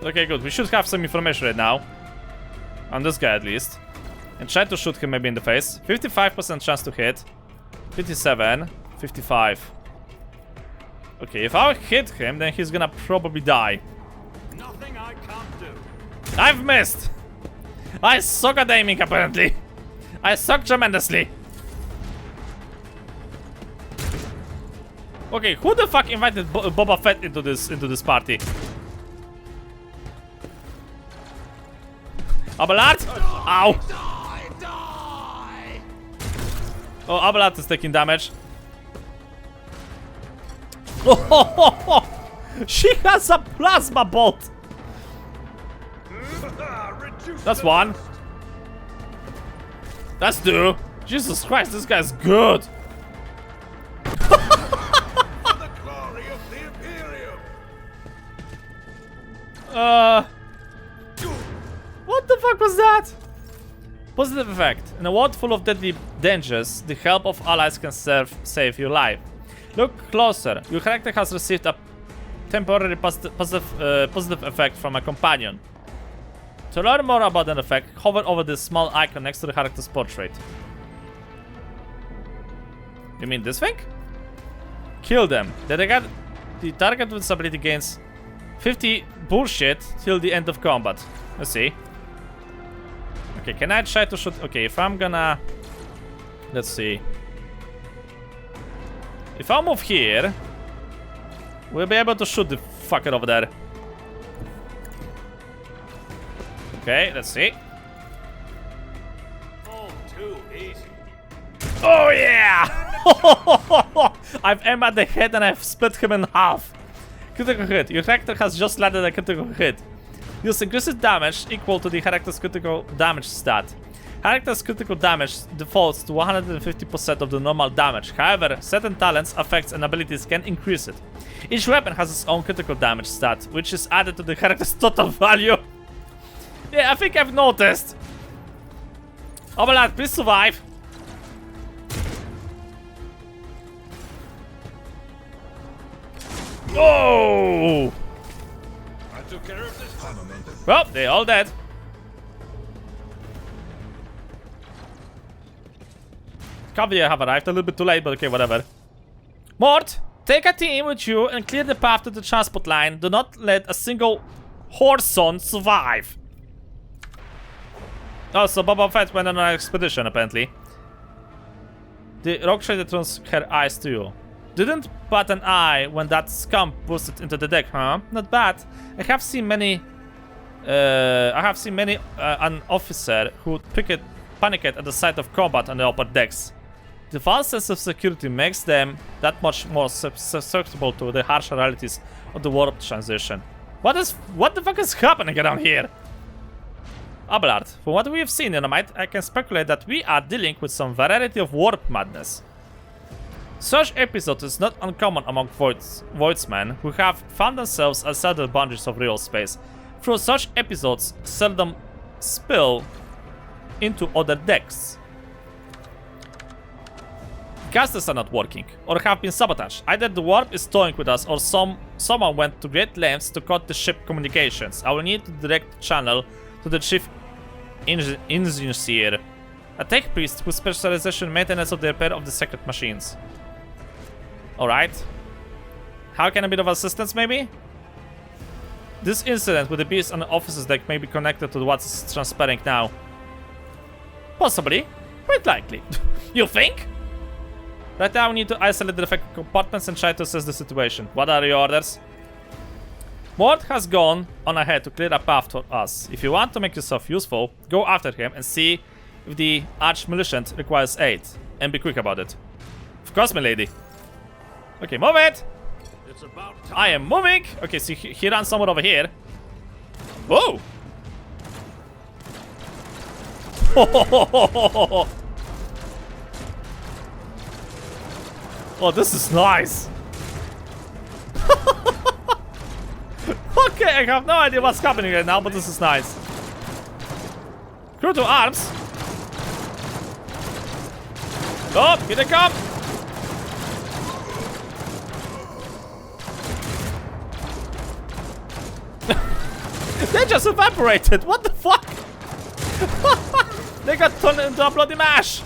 Okay, good. We should have some information right now. On this guy at least. And try to shoot him maybe in the face. 55% chance to hit. 57. 55. Okay, if I hit him, then he's gonna probably die. Nothing I I've missed. I suck at aiming, apparently. I suck tremendously. Okay, who the fuck invited Boba Fett into this party? Abelard? Ow! Oh, Abelard is taking damage. Oh, she has a plasma bolt. That's one. That's two. Jesus Christ, this guy's good. The glory of the Imperium. What the fuck was that? Positive effect. In a world full of deadly dangers, the help of allies can save your life. Look closer. Your character has received a temporary positive effect from a companion. To learn more about an effect, hover over this small icon next to the character's portrait. You mean this thing? Kill them. The target with this ability gains 50 bullshit till the end of combat. Let's see. Okay, can I try to shoot? Okay, if I'm gonna... Let's see. If I move here, we'll be able to shoot the fucker over there. Okay, let's see. Oh, too easy. Oh yeah! I've aimed at the head and I've split him in half. Critical hit. Your character has just landed a critical hit. Deals increases damage equal to the character's critical damage stat. Character's critical damage defaults to 150% of the normal damage. However, certain talents, effects, and abilities can increase it. Each weapon has its own critical damage stat, which is added to the character's total value. Yeah, I think I've noticed. Abelard, please survive. Whoa! I took care of this one. Well, they're all dead. Cavalry have arrived a little bit too late, but okay, whatever. Mort, take a team with you and clear the path to the transport line. Do not let a single Horson survive. Oh, so Boba Fett went on an expedition, apparently. The rogue trader turns her eyes to you. Didn't bat an eye when that scum boosted into the deck, huh? Not bad. I have seen many an officer who panicked at the sight of combat on the upper decks. The false sense of security makes them that much more susceptible to the harsh realities of the warp transition. What the fuck is happening around here? Abelard, from what we have seen, Neodyinamite, I can speculate that we are dealing with some variety of warp madness. Such episode is not uncommon among voidsmen who have found themselves outside the boundaries of real space. Through such episodes seldom spill into other decks. Casters are not working, or have been sabotaged. Either the warp is toying with us, or someone went to great lengths to cut the ship communications. I will need to direct the channel to the chief engineer, a tech priest whose specialization maintenance of the repair of the sacred machines. Alright. How can a bit of assistance, maybe? This incident with the beast on the officer's deck may be connected to what's transpiring now. Possibly. Quite likely. You think? Right now we need to isolate the affected compartments and try to assess the situation. What are your orders? Mort has gone on ahead to clear a path for us. If you want to make yourself useful, go after him and see if the arch-militant requires aid. And be quick about it. Of course, my lady. Okay, move it! It's about time. I am moving! Okay, so he ran somewhere over here. Whoa! Oh, this is nice! Okay, I have no idea what's happening right now, but this is nice. Crew to arms! Oh, here they come! They just evaporated! What the fuck? They got turned into a bloody mash!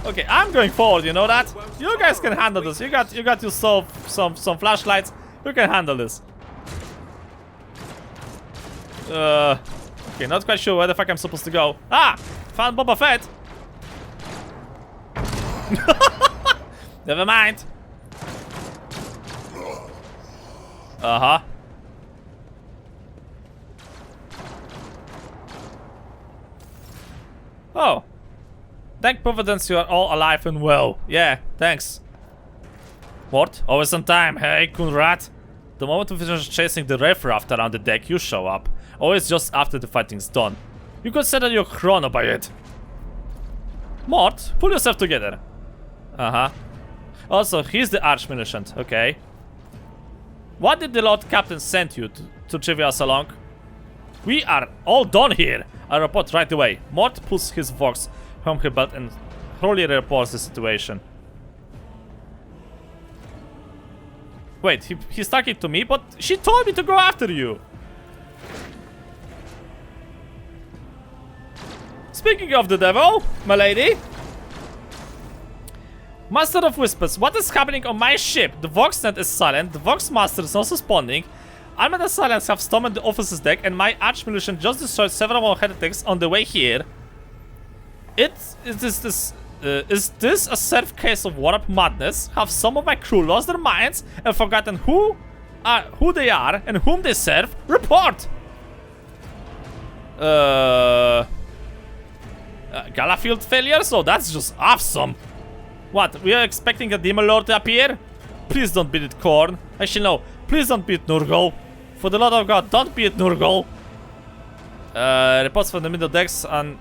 Okay, I'm going forward, you know that? You guys can handle this. You got yourself some flashlights. You can handle this. Okay, not quite sure where the fuck I'm supposed to go. Ah! Found Boba Fett! Never mind. Uh-huh. Oh. Thank Providence you are all alive and well. Yeah, thanks. What? Always on time, hey, Kunrad? The moment we finish chasing the riffraff around the deck, you show up. Always just after the fighting's done. You could set your chrono by it. Mort, pull yourself together. Uh-huh. Also, he's the Archmilitant, okay. What did the Lord Captain send you to trivia us along? We are all done here. I report right away. Mort pulls his vox from her belt and thoroughly reports the situation. Wait, he's talking to me, but she told me to go after you. Speaking of the devil, my lady. Master of Whispers, what is happening on my ship? The Voxnet is silent, the Vox Master is not responding. Armed assailants have stormed the officer's deck, and my Archmilitant just destroyed several more heretics on the way here. Is this a self case of warp madness? Have some of my crew lost their minds and forgotten who they are and whom they serve? Report! Galafield failure? So that's just awesome. What, we are expecting a Demon Lord to appear? Please don't beat it, Korn. Actually, no. Please don't beat Nurgle. For the love of God, don't beat Nurgle. Reports from the middle decks and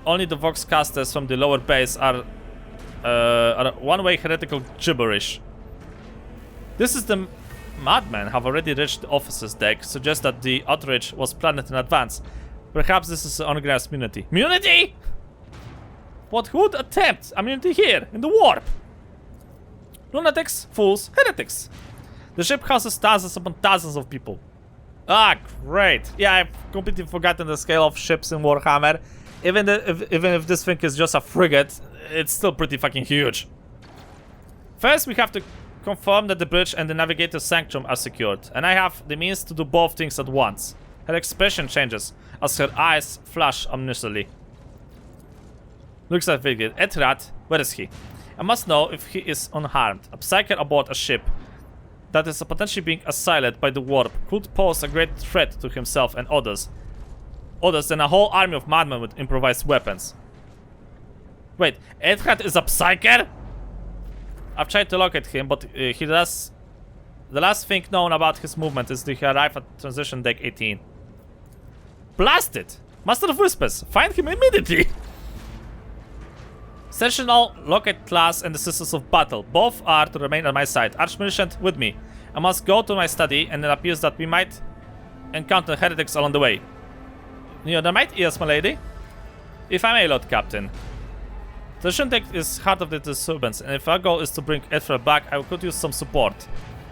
only the Vox casters from the lower base are one-way heretical gibberish. This is the madmen have already reached the officer's deck, suggests that the outrage was planned in advance. Perhaps this is an organized immunity. Immunity? What who would attempt immunity here, in the warp? Lunatics, fools, heretics. The ship houses thousands upon thousands of people. Ah, great. Yeah, I've completely forgotten the scale of ships in Warhammer. Even if this thing is just a frigate, it's still pretty fucking huge. First, we have to confirm that the bridge and the navigator's sanctum are secured, and I have the means to do both things at once. Her expression changes as her eyes flash ominously. Looks like Vigil. Etrat, where is he? I must know if he is unharmed. A psyker aboard a ship that is potentially being assailed by the warp could pose a great threat to himself and others. Others than a whole army of madmen with improvised weapons. Wait, Etrat is a psyker? I've tried to locate him, but he does. The last thing known about his movement is that he arrived at transition deck 18. Blast it! Master of Whispers, find him immediately! Sentinel, locate class, and the Sisters of Battle. Both are to remain on my side. Archmilitant with me. I must go to my study, and it appears that we might encounter heretics along the way. Neodyinamite? Yes, my lady. If I may, Lord Captain. The deck is heart of the disturbance, and if our goal is to bring Ephraim back, I could use some support.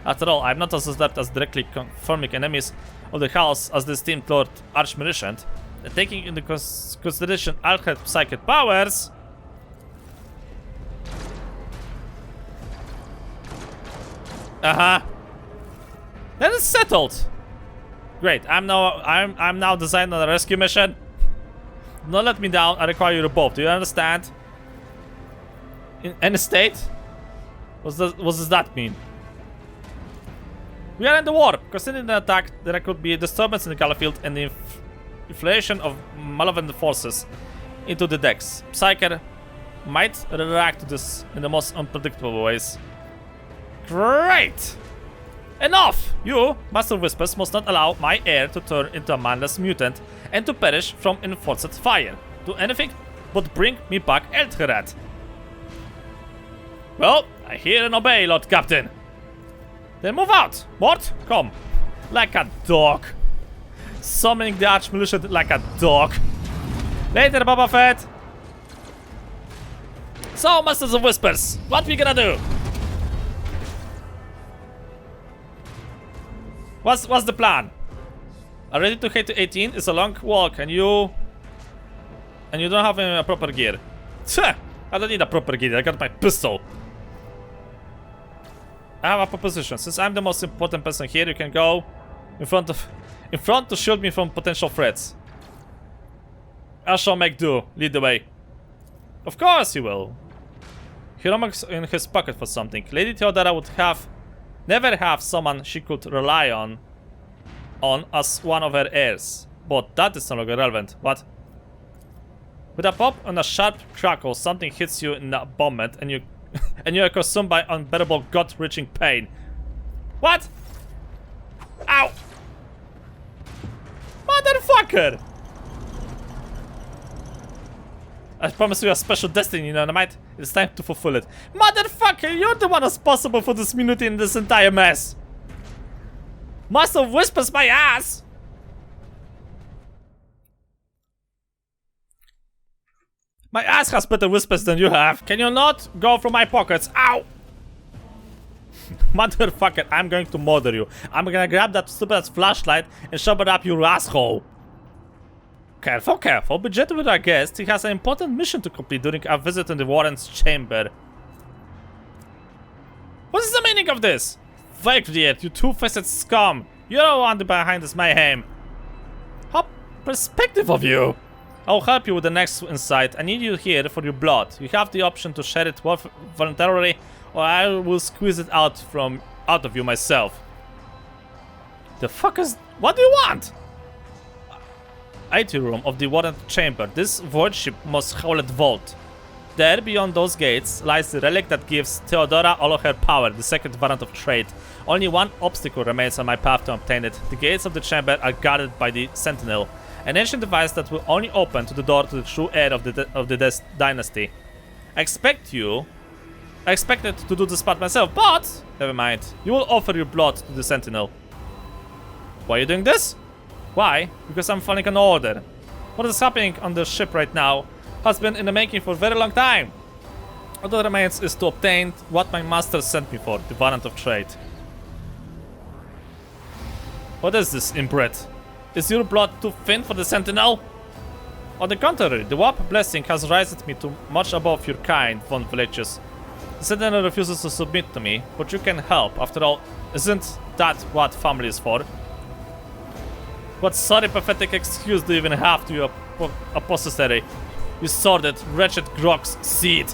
After all, I'm not as adept as directly confirming enemies of the house as the esteemed Lord Archmilitant. Taking into consideration Owlcat psychic powers. Then it's settled. Great. I'm now designed on a rescue mission. Do not let me down. I require you both. Do you understand? In any state? What does that mean? We are in the warp. Considering the attack, there could be a disturbance in the Galafield and the inflation of malevolent forces into the decks. Psyker might react to this in the most unpredictable ways. Great! Enough! You, Master of Whispers, must not allow my heir to turn into a mindless mutant and to perish from enforced fire. Do anything but bring me back Eldherad. Well, I hear and obey, Lord Captain. Then move out! Mort, come. Like a dog. Summoning the Archmilitant like a dog. Later, Boba Fett. So, Masters of Whispers, what we gonna do? What's the plan? Ready to head to 18? It's a long walk, and you don't have a proper gear. Tch, I don't need a proper gear. I got my pistol. I have a proposition. Since I'm the most important person here, you can go in front to shield me from potential threats. I shall make do. Lead the way. Of course he will. He rummaged in his pocket for something. Lady Theodora would never have someone she could rely on as one of her heirs. But that is no longer relevant. What? With a pop and a sharp crackle, something hits you in a moment, and you are consumed by unbearable, gut-wrenching pain. What? Ow! Motherfucker! I promise you a special destiny, Neodyinamite. It's time to fulfill it. Motherfucker, you're the one responsible for this mutiny and this entire mess. Master whispers my ass! My ass has better whispers than you have. Can you not go from my pockets? Ow! Motherfucker, I'm going to murder you. I'm gonna grab that stupid flashlight and shove it up your asshole. Careful, careful. Be gentle with our guest. He has an important mission to complete during our visit in the Warren's chamber. What is the meaning of this? Fake idiot, you two-faced scum. You're the one behind this mayhem. How perspective of you. I'll help you with the next insight. I need you here for your blood. You have the option to share it voluntarily, or I will squeeze it out of you myself. The fuck is... What do you want? Atrium of the Warren chamber. This voidship most howled vault. There, beyond those gates, lies the relic that gives Theodora all of her power, the second variant of trade. Only one obstacle remains on my path to obtain it. The gates of the chamber are guarded by the Sentinel, an ancient device that will only open to the door to the true heir of the dynasty. I expected to do this part myself, but never mind. You will offer your blood to the Sentinel. Why are you doing this? Why? Because I'm following an order. What is happening on the ship right now has been in the making for a very long time. All that remains is to obtain what my master sent me for, the variant of trade. What is this, inbred? Is your blood too thin for the Sentinel? On the contrary, the warp blessing has raised me to much above your kind, von Villagers. The Sentinel refuses to submit to me, but you can help. After all, isn't that what family is for? What sorry pathetic excuse do you even have to your apostasy? You sordid, wretched Grog's seed.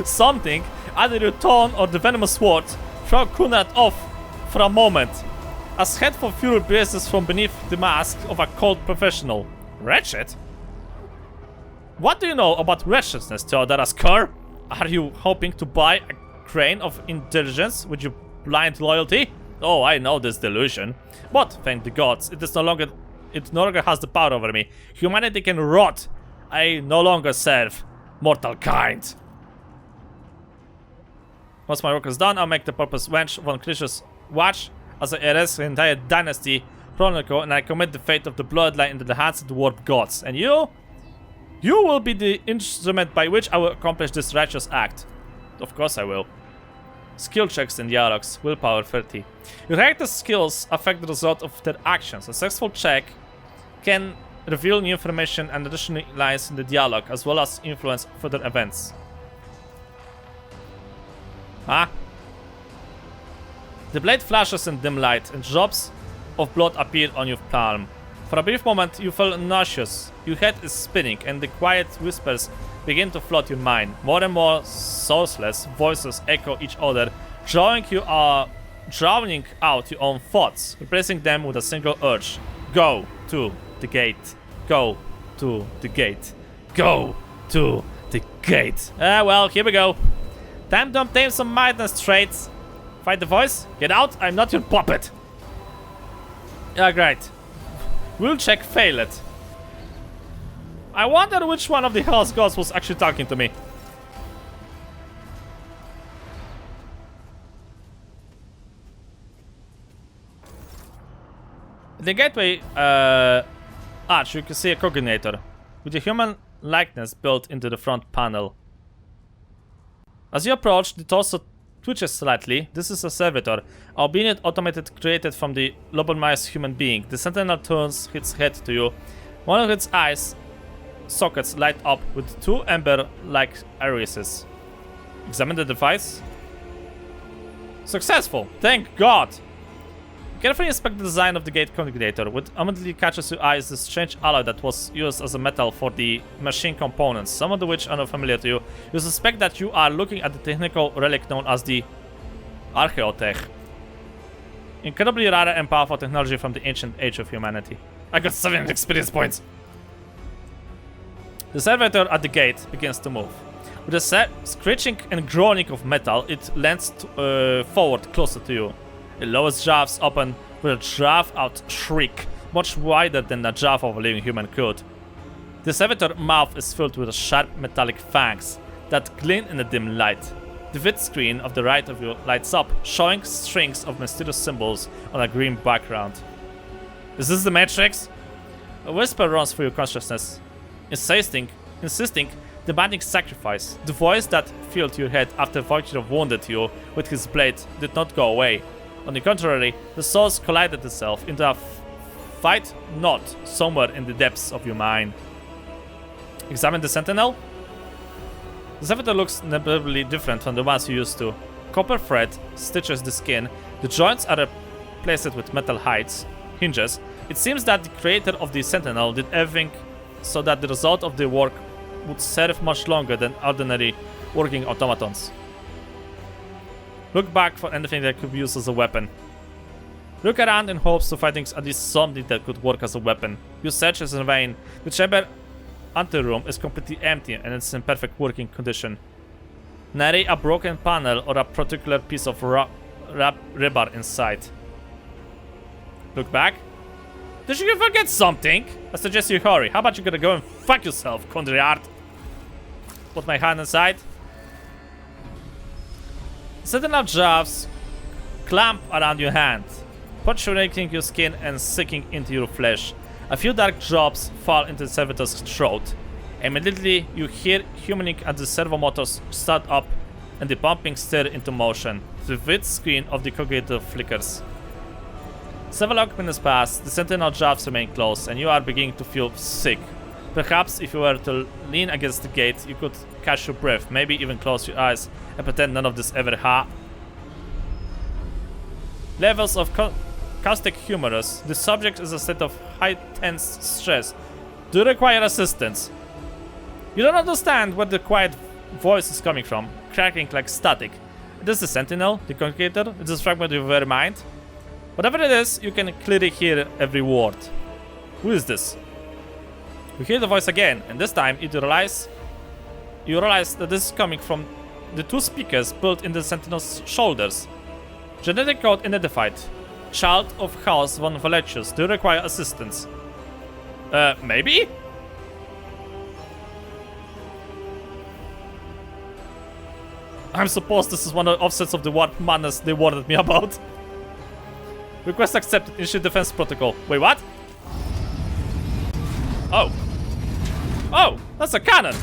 Something, either your tone or the venomous sword, throw Kunrad off for a moment. As headful fury blazes from beneath the mask of a cold professional. Wretched? What do you know about wretchedness, Theodora's cur? Are you hoping to buy a grain of indulgence with your blind loyalty? Oh, I know this delusion. But, thank the gods, it no longer has the power over me. Humanity can rot. I no longer serve mortal kind. Once my work is done, I'll make the purpose wench von Krish's watch as I erase the entire dynasty chronicle, and I commit the fate of the bloodline into the hands of the warp gods. And you will be the instrument by which I will accomplish this righteous act. Of course I will. Skill checks and dialogues. Willpower 30. Your character's skills affect the result of their actions. A successful check can reveal new information and additional lines in the dialogue, as well as influence further events. Huh? The blade flashes in dim light, and drops of blood appear on your palm. For a brief moment, you feel nauseous. Your head is spinning, and the quiet whispers begin to flood your mind. More and more sourceless voices echo each other, drowning out your own thoughts, replacing them with a single urge. Go to the gate. Go to the gate. Go to the gate. Well, here we go. Time to obtain some madness traits. Fight the voice. Get out. I'm not your puppet. Yeah, great. Will check failed. I wonder which one of the Hell's Gods was actually talking to me. In the gateway arch, you can see a coordinator with a human likeness built into the front panel. As you approach, the torso twitches slightly. This is a servitor, albeit automated, created from the lobotomized human being. The sentinel turns its head to you. One of its eyes sockets light up with two ember-like irises. Examine the device. Successful! Thank God! Carefully inspect the design of the gate configurator. What immediately catches your eye is the strange alloy that was used as a metal for the machine components, some of which are not familiar to you. You suspect that you are looking at the technical relic known as the Archaeotech. Incredibly rare and powerful technology from the ancient age of humanity. I got 7 experience points. The servitor at the gate begins to move. With a screeching and groaning of metal, it leans forward closer to you. It lowers jaws open with a draft-out shriek, much wider than the jaw of a living human could. The servitor's mouth is filled with sharp metallic fangs that glint in the dim light. The vid screen of the right of you lights up, showing strings of mysterious symbols on a green background. Is this the Matrix? A whisper runs through your consciousness, insisting, demanding sacrifice. The voice that filled your head after Voidship wounded you with his blade did not go away. On the contrary, the souls collided itself into a fight knot somewhere in the depths of your mind. Examine the Sentinel. The Servitor looks notably different from the ones you used to. Copper thread stitches the skin. The joints are replaced with metal hinges. It seems that the creator of the Sentinel did everything so that the result of the work would serve much longer than ordinary working automatons. Look back for anything that could be used as a weapon. Look around in hopes to find at least something that could work as a weapon. You search as in vain. The chamber anteroom is completely empty and it's in perfect working condition. Nary a broken panel or a particular piece of rebar inside. Look back. Did you forget something? I suggest you hurry. How about you gonna go and fuck yourself, Condriard? Put my hand inside. Sentinel jaws clamp around your hand, puncturing your skin and sinking into your flesh. A few dark drops fall into the servitor's throat. Immediately, you hear humming as the servo motors start up and the pumping stir into motion. The vid screen of the cogitator flickers. Several minutes pass, the sentinel jaws remain closed, and you are beginning to feel sick. Perhaps if you were to lean against the gate, you could catch your breath, maybe even close your eyes and pretend none of this ever happened. Levels of caustic humorous. The subject is a state of high tense stress. Do you require assistance? You don't understand where the quiet voice is coming from, cracking like static. It is the sentinel, the congregator, it is a fragment of your very mind. Whatever it is, you can clearly hear every word. Who is this? You hear the voice again, and this time you realize that this is coming from the two speakers built in the sentinel's shoulders. Genetic code identified. Child of House von Valetius. Do you require assistance? Maybe? I'm supposed this is one of the offsets of the warp madness they warned me about. Request accepted. Initiate defense protocol. Wait, what? Oh. Oh, that's a cannon.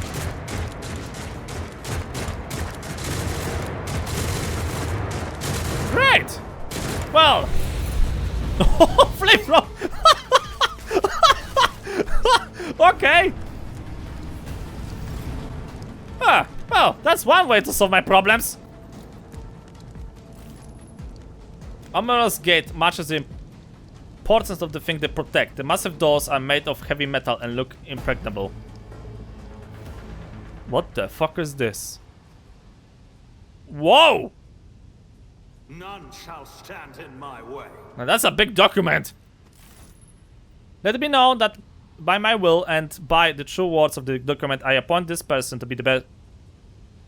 Great. Well. Flamethrower. Okay. Ah, well, that's one way to solve my problems. Amorous gate matches the importance of the thing they protect. The massive doors are made of heavy metal and look impregnable. What the fuck is this? Whoa! None shall stand in my way. Now that's a big document. Let it be known that by my will and by the true words of the document, I appoint this person to be the best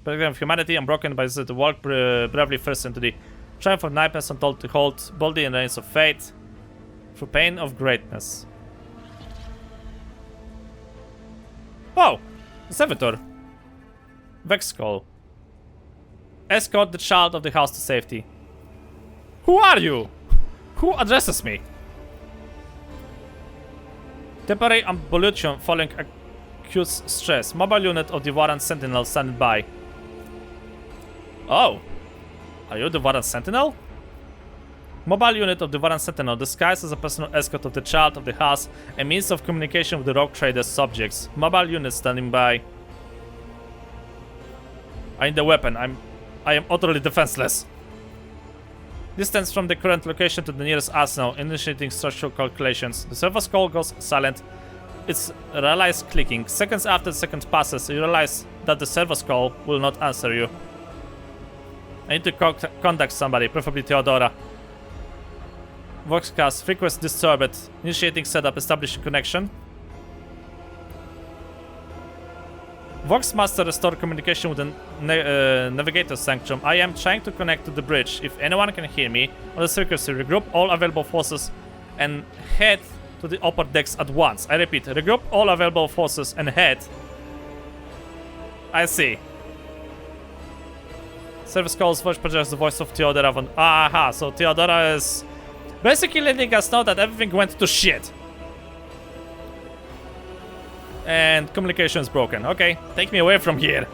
president of humanity, unbroken by the walk bravely first into the triumph of nightmares, and told to hold boldly in the reins of fate through pain of greatness. Oh, the servitor. Vexcall. Escort the child of the house to safety. Who are you? Who addresses me? Temporary ambulation following acute stress. Mobile unit of the Warren Sentinel standing by. Oh. Are you the Warren Sentinel? Mobile unit of the Warren Sentinel disguised as a personal escort of the child of the house, a means of communication with the rogue trader's subjects. Mobile unit standing by. I need a weapon. I am utterly defenseless. Distance from the current location to the nearest arsenal, initiating structural calculations. The server skull goes silent. It's realized clicking. Seconds after the second passes, you realize that the server skull will not answer you. I need to contact somebody, preferably Theodora. Voxcast, request disturbed. Initiating setup, establishing connection. Vox Master restore communication with the navigator sanctum. I am trying to connect to the bridge. If anyone can hear me on the circuit, regroup all available forces and head to the upper decks at once. I repeat, regroup all available forces and head. I see. Service calls voice projects the voice of Theodora von... Aha, so Theodora is basically letting us know that everything went to shit. And communication is broken. Okay, take me away from here.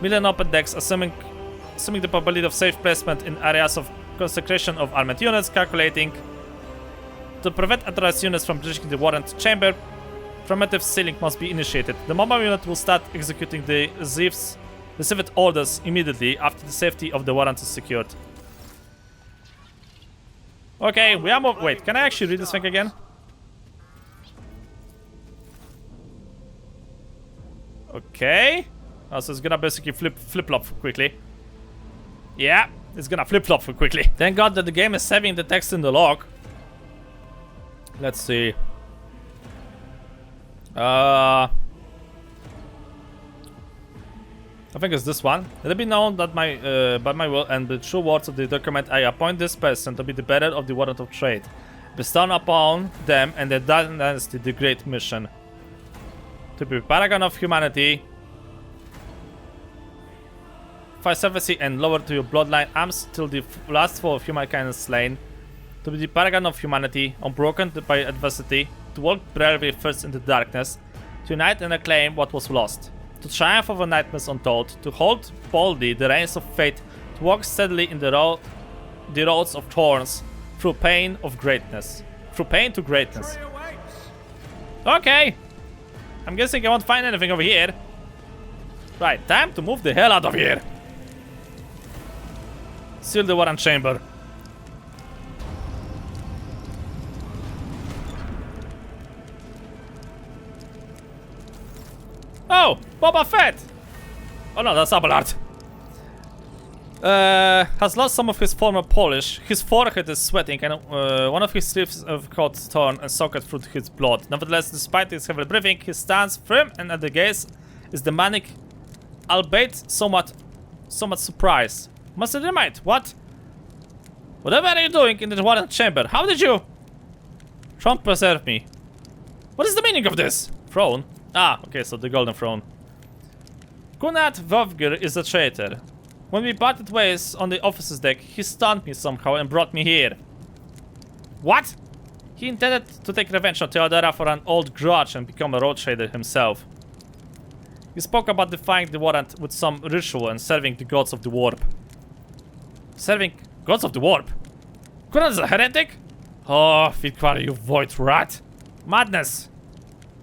Million open decks, assuming the probability of safe placement in areas of consecration of armored units, calculating. To prevent authorized units from breaching the warrant chamber, primitive sealing must be initiated. The mobile unit will start executing the received orders immediately after the safety of the warrant is secured. Okay, we are wait, can I actually read this thing again? Okay. Oh, so it's gonna basically flip-flop quickly. Yeah, it's gonna flip-flop quickly. Thank God that the game is saving the text in the log. Let's see. I think it's this one. Let it be known that by my will and the true words of the document, I appoint this person to be the bearer of the warrant of trade, bestowed upon them and their dynasty the great mission. To be paragon of humanity, fight service and lower to your bloodline arms till the last foe of humankind is slain. To be the paragon of humanity, unbroken by adversity, to walk bravely first in the darkness, to unite and acclaim what was lost, to triumph over nightmares untold, to hold boldly the reins of fate, to walk steadily in the roads of thorns, through pain of greatness, through pain to greatness. Okay. I'm guessing I won't find anything over here. Right, time to move the hell out of here. Seal the warrant chamber. Oh, Boba Fett! Oh no, that's Abelard. Has lost some of his former polish. His forehead is sweating and one of his sleeves have caught torn and soaked through his blood. Nevertheless, despite his heavy breathing, he stands firm and at the gaze is demonic, albeit somewhat surprised. Master Neodyinamite, what? Whatever are you doing in the warrant chamber? How did you? Trump preserve me. What is the meaning of this? Throne? Ah, okay, so the golden throne. Kunat Vovgir is a traitor. When we parted ways on the officer's deck, he stunned me somehow and brought me here. What? He intended to take revenge on Theodora for an old grudge and become a road trader himself. He spoke about defying the warrant with some ritual and serving the gods of the warp. Serving gods of the warp? Kunat is a heretic? Oh, Vidquar, you void rat. Madness.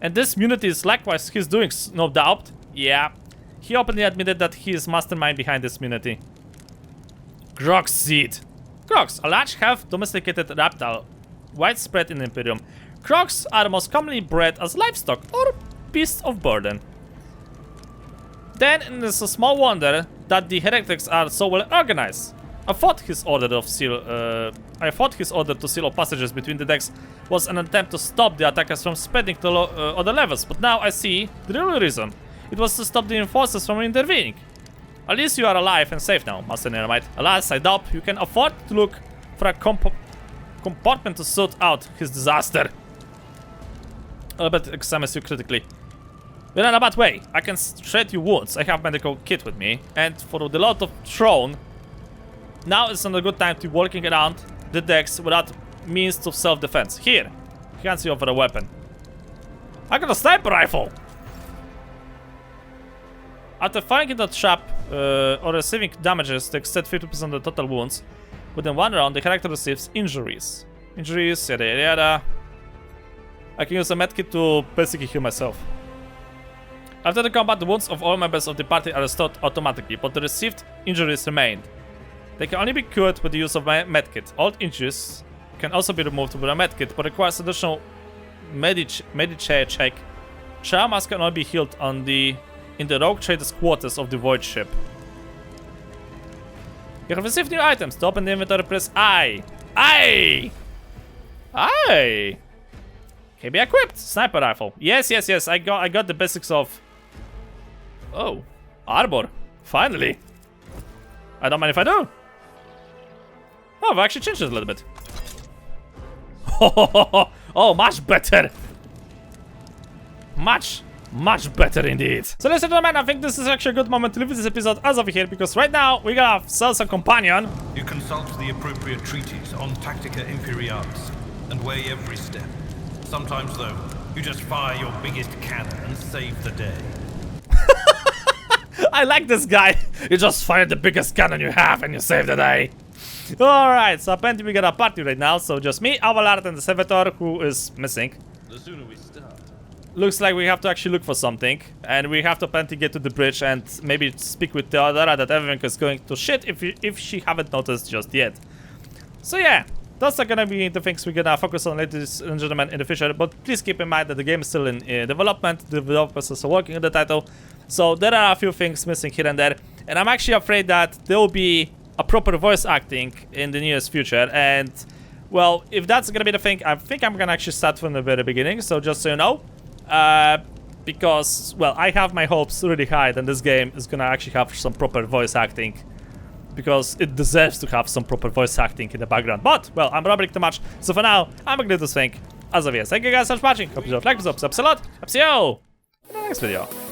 And this Mutiny is likewise his doings, no doubt. Yeah. He openly admitted that he is mastermind behind this Mutiny. Grog's seed. Grogs, a large half-domesticated reptile, widespread in Imperium. Grogs are most commonly bred as livestock or beasts of burden. Then it is a small wonder that the heretics are so well organized. I thought his order to seal all passages between the decks was an attempt to stop the attackers from spreading to other levels, but now I see the real reason. It was to stop the enforcers from intervening. At least you are alive and safe now, Master Neodyinamite. Alas, I doubt you can afford to look for a compartment to sort out his disaster. Albert examines you critically. You're in a bad way. I can treat your wounds. I have medical kit with me. And for the Lord of Throne, now is not a good time to be walking around the decks without means of self-defense. Here, he hands you over a weapon. I got a sniper rifle! After firing into a trap or receiving damages to exceed 50% of the total wounds, within one round the character receives injuries. Injuries, yada yada yada. I can use a medkit to basically heal myself. After the combat, the wounds of all members of the party are restored automatically, but the received injuries remain. They can only be cured with the use of my medkit. All injuries can also be removed with a medkit, but requires additional Medicare check. Traumas can only be healed in the rogue trader's quarters of the void ship. You have received new items. To open the inventory, press I. I. Can be equipped. Sniper rifle. Yes. I got the basics of. Oh, armor. Finally. I don't mind if I do. Oh, I've actually changed it a little bit. Oh, much better. Much better indeed. So ladies and gentlemen, I think this is actually a good moment to leave this episode as of here, because right now we gotta sell some companion. You consult the appropriate treaties on Tactica Imperialis and weigh every step. Sometimes though, you just fire your biggest cannon and save the day. I like this guy. You just fire the biggest cannon you have and you save the day. Alright, so apparently we got a party right now, so just me, Owlcat, and the servitor, who is missing. The sooner we start. Looks like we have to actually look for something, and we have to apparently get to the bridge and maybe speak with Theodora that everything is going to shit if she haven't noticed just yet. So yeah, those are gonna be the things we're gonna focus on, ladies and gentlemen, in the future. But please keep in mind that the game is still in development. The developers are still working on the title, so there are a few things missing here and there. And I'm actually afraid that there will be a proper voice acting in the nearest future. And well, if that's gonna be the thing, I think I'm gonna actually start from the very beginning. So just so you know. Because, well, I have my hopes really high that this game is gonna actually have some proper voice acting, because it deserves to have some proper voice acting in the background. But, well, I'm rambling too much, so for now, I'm gonna do this thing as of yes. Thank you guys so much for watching. Hope you like this episode a lot. I'll see you in the next video.